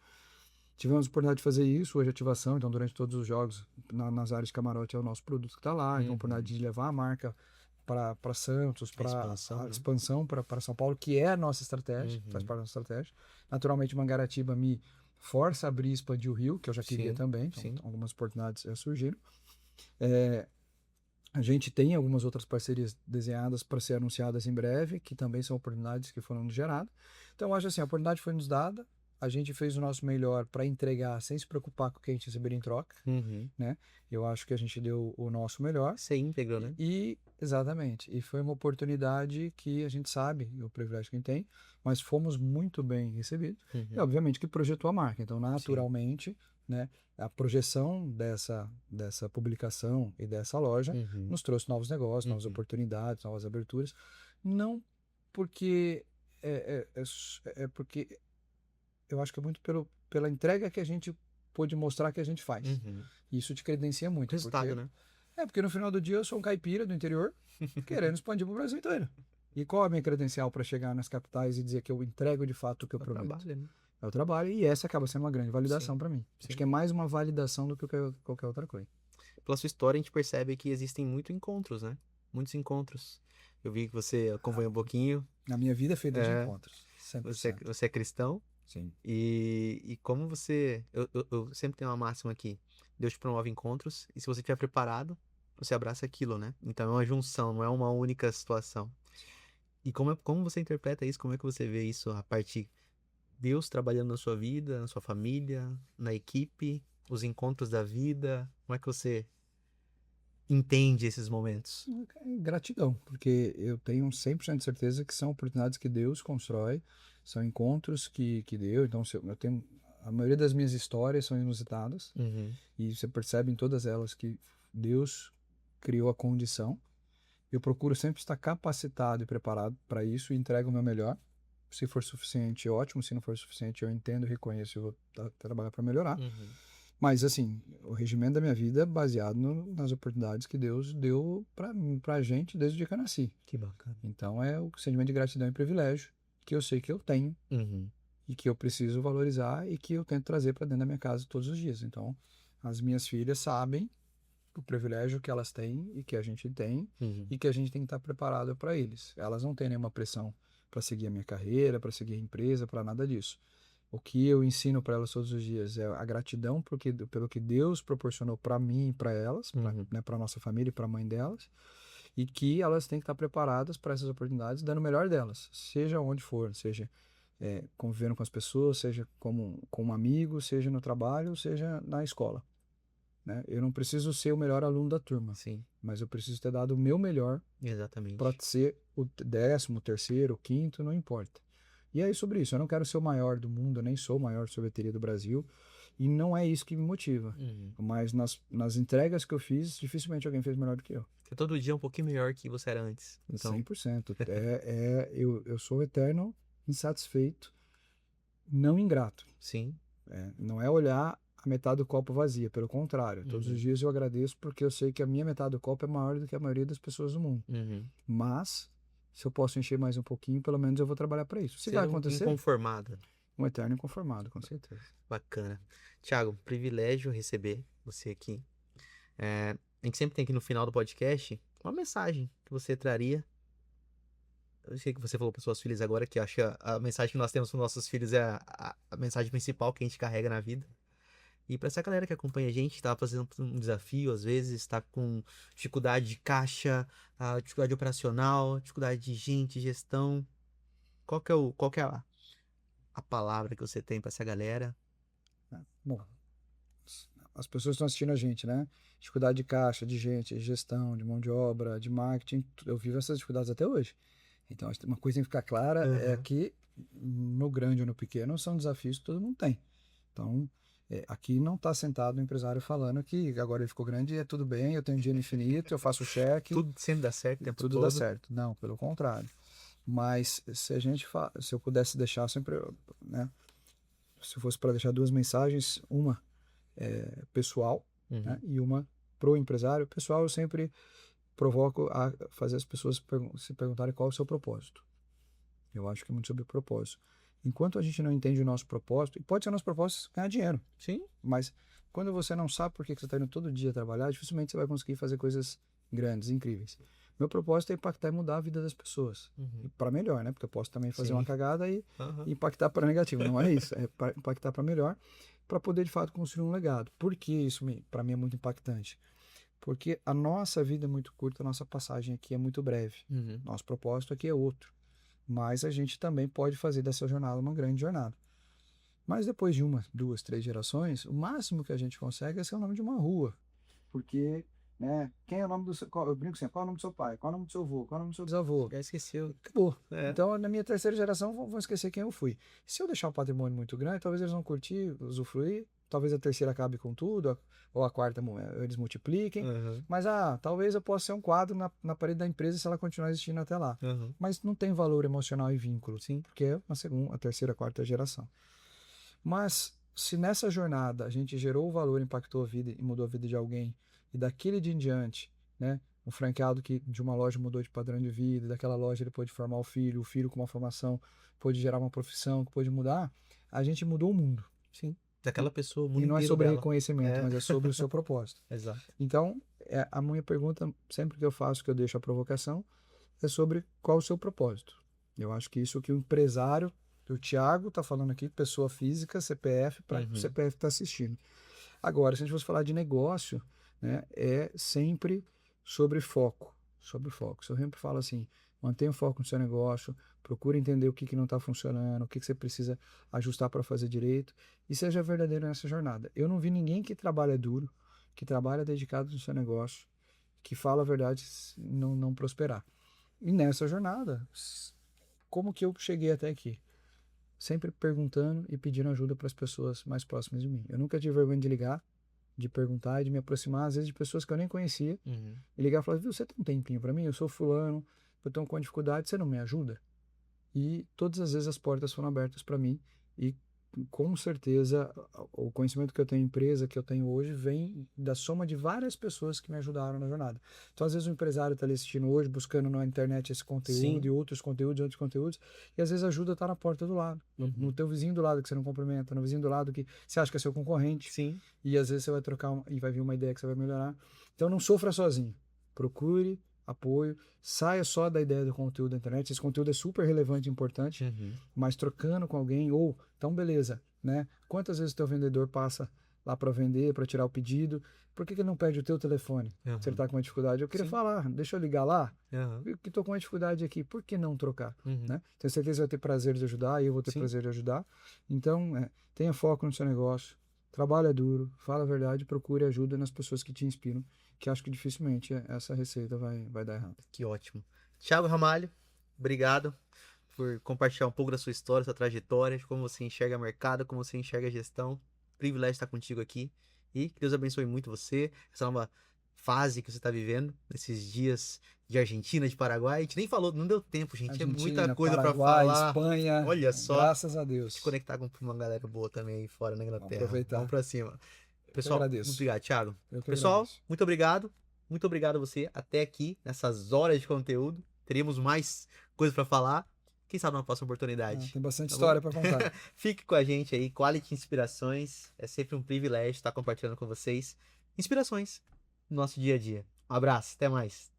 Speaker 2: Tivemos a oportunidade de fazer isso, hoje ativação, então durante todos os jogos, nas áreas de camarote é o nosso produto que tá lá, então a oportunidade de levar a marca para Santos, para a expansão para São Paulo, que é a nossa estratégia, faz parte da nossa estratégia. Naturalmente, Mangaratiba me força a abrir e expandir o Rio, que eu já queria também, então algumas oportunidades surgiram. A gente tem algumas outras parcerias desenhadas para ser anunciadas em breve, que também são oportunidades que foram nos geradas. Então, eu acho assim, a oportunidade foi nos dada, a gente fez o nosso melhor para entregar sem se preocupar com o que a gente receberia em troca, né? Eu acho que a gente deu o nosso melhor.
Speaker 1: Ser íntegro, né?
Speaker 2: Exatamente. E foi uma oportunidade que a gente sabe, o privilégio que a gente tem, mas fomos muito bem recebidos. E, obviamente, que projetou a marca. Então, naturalmente, né, a projeção dessa publicação e dessa loja nos trouxe novos negócios, novas oportunidades, novas aberturas. Não porque... É porque eu acho que é muito pela entrega que a gente pôde mostrar que a gente faz. Isso te credencia muito.
Speaker 1: Resultado, né?
Speaker 2: Porque no final do dia eu sou um caipira do interior querendo expandir para o Brasil inteiro. E qual a minha credencial para chegar nas capitais e dizer que eu entrego de fato o que eu prometo?
Speaker 1: Trabalho, né?
Speaker 2: É o trabalho, e essa acaba sendo uma grande validação para mim. Acho que é mais uma validação do que qualquer outra coisa.
Speaker 1: Pela sua história, a gente percebe que existem muitos encontros, né? Muitos encontros. Eu vi que você acompanha um pouquinho.
Speaker 2: Na minha vida é feita de encontros. 100%.
Speaker 1: Você é cristão.
Speaker 2: Sim.
Speaker 1: E como você... Eu sempre tenho uma máxima aqui. Deus te promove encontros. E se você estiver preparado, você abraça aquilo, né? Então é uma junção, não é uma única situação. E como você interpreta isso? Como é que você vê isso a partir Deus trabalhando na sua vida, na sua família, na equipe, os encontros da vida? Como é que você entende esses momentos?
Speaker 2: Gratidão, porque eu tenho 100% de certeza que são oportunidades que Deus constrói, são encontros que deu. Então, se eu tenho. A maioria das minhas histórias são inusitadas,
Speaker 1: Uhum,
Speaker 2: e você percebe em todas elas que Deus criou a condição. Eu procuro sempre estar capacitado e preparado para isso e entrego o meu melhor. Se for suficiente, ótimo. Se não for suficiente, eu entendo, reconheço e vou trabalhar para melhorar.
Speaker 1: uhum.
Speaker 2: Mas, assim, o regimento da minha vida é baseado nas oportunidades que Deus deu para a gente desde o dia que eu nasci.
Speaker 1: Que bacana.
Speaker 2: Então, é o sentimento de gratidão e privilégio que eu sei que eu tenho
Speaker 1: Uhum,
Speaker 2: e que eu preciso valorizar e que eu tento trazer para dentro da minha casa todos os dias. Então, as minhas filhas sabem o privilégio que elas têm e que a gente tem
Speaker 1: uhum.
Speaker 2: e que a gente tem que estar preparado para eles. Elas não têm nenhuma pressão para seguir a minha carreira, para seguir a empresa, para nada disso. O que eu ensino para elas todos os dias é a gratidão pelo que Deus proporcionou para mim e para elas,
Speaker 1: Uhum.
Speaker 2: né, para nossa família e para a mãe delas, e que elas têm que estar preparadas para essas oportunidades, dando o melhor delas, seja onde for, seja convivendo com as pessoas, seja como amigo, seja no trabalho, seja na escola. Né? Eu não preciso ser o melhor aluno da turma,
Speaker 1: Sim,
Speaker 2: mas eu preciso ter dado o meu melhor para
Speaker 1: exatamente.
Speaker 2: ser o 10º, o terceiro, o quinto, não importa. E é sobre isso. Eu não quero ser o maior do mundo, eu nem sou o maior sorveteria do Brasil, e não é isso que me motiva.
Speaker 1: Uhum.
Speaker 2: Mas nas entregas que eu fiz, dificilmente alguém fez melhor do que eu.
Speaker 1: Você todo dia é um pouquinho melhor que você era antes. Então,
Speaker 2: 100%. Eu sou eterno insatisfeito, não ingrato.
Speaker 1: sim.
Speaker 2: Não é olhar a metade do copo vazia, pelo contrário. Todos os
Speaker 1: Uhum.
Speaker 2: dias eu agradeço porque eu sei que a minha metade do copo é maior do que a maioria das pessoas do mundo.
Speaker 1: Uhum.
Speaker 2: Mas, se eu posso encher mais um pouquinho, pelo menos eu vou trabalhar para isso. Se vai
Speaker 1: Ser um
Speaker 2: acontecer,
Speaker 1: inconformado.
Speaker 2: um eterno inconformado, com certeza.
Speaker 1: Bacana. Thiago, privilégio receber você aqui. A gente sempre tem aqui no final do podcast uma mensagem que você traria. Eu sei que você falou para suas filhas agora que acha a mensagem que nós temos para nossos filhos é a mensagem principal que a gente carrega na vida. E para essa galera que acompanha a gente, está fazendo um desafio, às vezes, está com dificuldade de caixa, dificuldade operacional, dificuldade de gente, gestão. Qual que é a palavra que você tem para essa galera?
Speaker 2: Bom, as pessoas estão assistindo a gente, né? Dificuldade de caixa, de gente, de gestão, de mão de obra, de marketing. Eu vivo essas dificuldades até hoje. Então, uma coisa que tem que ficar clara é
Speaker 1: Aham.
Speaker 2: que no grande ou no pequeno são desafios que todo mundo tem. Então, aqui não está sentado o empresário falando que agora ele ficou grande e é tudo bem, eu tenho dinheiro infinito, eu faço cheque,
Speaker 1: Tudo sempre dá certo o tempo
Speaker 2: tudo dá
Speaker 1: todo.
Speaker 2: certo. Não, pelo contrário. Mas se eu pudesse deixar sempre, né, se fosse para deixar duas mensagens, uma pessoal, né,
Speaker 1: Uhum.
Speaker 2: e uma pro empresário. Pessoal, eu sempre provoco a fazer as pessoas se perguntarem qual é o seu propósito. Eu acho que é muito sobre propósito. Enquanto a gente não entende o nosso propósito, e pode ser o nosso propósito ganhar dinheiro,
Speaker 1: Sim.
Speaker 2: mas quando você não sabe por que você está indo todo dia trabalhar, dificilmente você vai conseguir fazer coisas grandes, incríveis. Meu propósito é impactar e mudar a vida das pessoas.
Speaker 1: Uhum.
Speaker 2: Para melhor, né? Porque eu posso também fazer uma
Speaker 1: Sim.
Speaker 2: cagada e
Speaker 1: Aham.
Speaker 2: impactar para negativo. Não é isso. É para impactar para melhor, para poder de fato construir um legado. Por que isso para mim é muito impactante? Porque a nossa vida é muito curta, a nossa passagem aqui é muito breve.
Speaker 1: Uhum.
Speaker 2: Nosso propósito aqui é outro. Mas a gente também pode fazer dessa jornada uma grande jornada. Mas depois de uma, duas, três gerações, o máximo que a gente consegue é ser o nome de uma rua. Porque, né, quem é o nome do seu. Eu brinco sempre, qual é o nome do seu pai? Qual é o nome do seu avô? Qual é o nome do seu bisavô?
Speaker 1: Já esqueceu.
Speaker 2: Acabou.
Speaker 1: É.
Speaker 2: Então, na minha terceira geração, vão esquecer quem eu fui. Se eu deixar um patrimônio muito grande, talvez eles vão curtir, usufruir. Talvez a terceira acabe com tudo, ou a quarta eles multipliquem.
Speaker 1: Aham.
Speaker 2: Mas, talvez eu possa ser um quadro na parede da empresa se ela continuar existindo até lá.
Speaker 1: Aham.
Speaker 2: Mas não tem valor emocional e vínculo,
Speaker 1: Sim.
Speaker 2: porque é a segunda, a terceira, a quarta geração. Mas se nessa jornada a gente gerou o valor, impactou a vida e mudou a vida de alguém, e daquele dia em diante, né, um franqueado que de uma loja mudou de padrão de vida, daquela loja ele pôde formar o filho com uma formação pôde gerar uma profissão que pôde mudar, a gente mudou o mundo.
Speaker 1: Sim. Daquela pessoa, o
Speaker 2: E
Speaker 1: mundo
Speaker 2: não é
Speaker 1: inteiro
Speaker 2: sobre
Speaker 1: dela.
Speaker 2: reconhecimento,
Speaker 1: É.
Speaker 2: mas é sobre o seu propósito.
Speaker 1: Exato.
Speaker 2: Então, a minha pergunta, sempre que eu faço, que eu deixo a provocação, é sobre qual o seu propósito. Eu acho que isso que o empresário, o Thiago está falando aqui, pessoa física, CPF, para o
Speaker 1: Uhum.
Speaker 2: CPF está assistindo. Agora, se a gente fosse falar de negócio, né, é sempre sobre foco. Sobre foco. Eu sempre falo assim, mantenha o foco no seu negócio, procure entender o que não está funcionando, o que você precisa ajustar para fazer direito e seja verdadeiro nessa jornada. Eu não vi ninguém que trabalha duro, que trabalha dedicado no seu negócio, que fala a verdade não prosperar. E nessa jornada, como que eu cheguei até aqui? Sempre perguntando e pedindo ajuda para as pessoas mais próximas de mim. Eu nunca tive vergonha de ligar, de perguntar e de me aproximar, às vezes, de pessoas que eu nem conhecia, e ligar e falar, viu, você tem um tempinho para mim? Eu sou fulano, eu estou com dificuldade, você não me ajuda? E todas as vezes as portas foram abertas para mim e com certeza o conhecimento que eu tenho em empresa, que eu tenho hoje, vem da soma de várias pessoas que me ajudaram na jornada. Então, às vezes, o empresário está ali assistindo hoje, buscando na internet esse conteúdo
Speaker 1: Sim.
Speaker 2: e outros conteúdos, e às vezes a ajuda está na porta do lado, no teu vizinho do lado que você não cumprimenta, no vizinho do lado que você acha que é seu concorrente,
Speaker 1: Sim.
Speaker 2: e às vezes você vai trocar e vai vir uma ideia que você vai melhorar. Então, não sofra sozinho. Procure apoio, saia só da ideia do conteúdo da internet. Esse conteúdo é super relevante e importante, mas trocando com alguém, ou, então beleza, né? Quantas vezes o teu vendedor passa lá para vender, para tirar o pedido, por que ele não pede o teu telefone? Se ele tá com uma dificuldade, eu queria falar, deixa eu ligar lá, eu que tô com uma dificuldade aqui, por que não trocar? Né? Tenho certeza que vai ter prazer de ajudar, e eu vou ter prazer de ajudar. Então, tenha foco no seu negócio, trabalha duro, fala a verdade, procure ajuda nas pessoas que te inspiram, que acho que dificilmente essa receita vai dar errado.
Speaker 1: Que ótimo. Thiago Ramalho, obrigado por compartilhar um pouco da sua história, sua trajetória, de como você enxerga mercado, como você enxerga gestão. Privilégio estar contigo aqui. E que Deus abençoe muito você, essa nova fase que você está vivendo, nesses dias de Argentina, de Paraguai. A gente nem falou, não deu tempo, gente.
Speaker 2: Argentina,
Speaker 1: é muita coisa para
Speaker 2: Paraguai,
Speaker 1: falar.
Speaker 2: Espanha,
Speaker 1: Olha só.
Speaker 2: Graças a Deus.
Speaker 1: Se conectar com uma galera boa também aí fora na Inglaterra.
Speaker 2: Vamos aproveitar.
Speaker 1: Vamos pra cima. Pessoal, muito obrigado, Thiago. Pessoal,
Speaker 2: agradeço.
Speaker 1: muito obrigado. Muito obrigado a você até aqui, nessas horas de conteúdo. Teríamos mais coisas para falar. Quem sabe numa próxima oportunidade.
Speaker 2: Tem bastante história para contar.
Speaker 1: Fique com a gente aí. Quality Inspirações. É sempre um privilégio estar compartilhando com vocês inspirações no nosso dia a dia. Um abraço, até mais.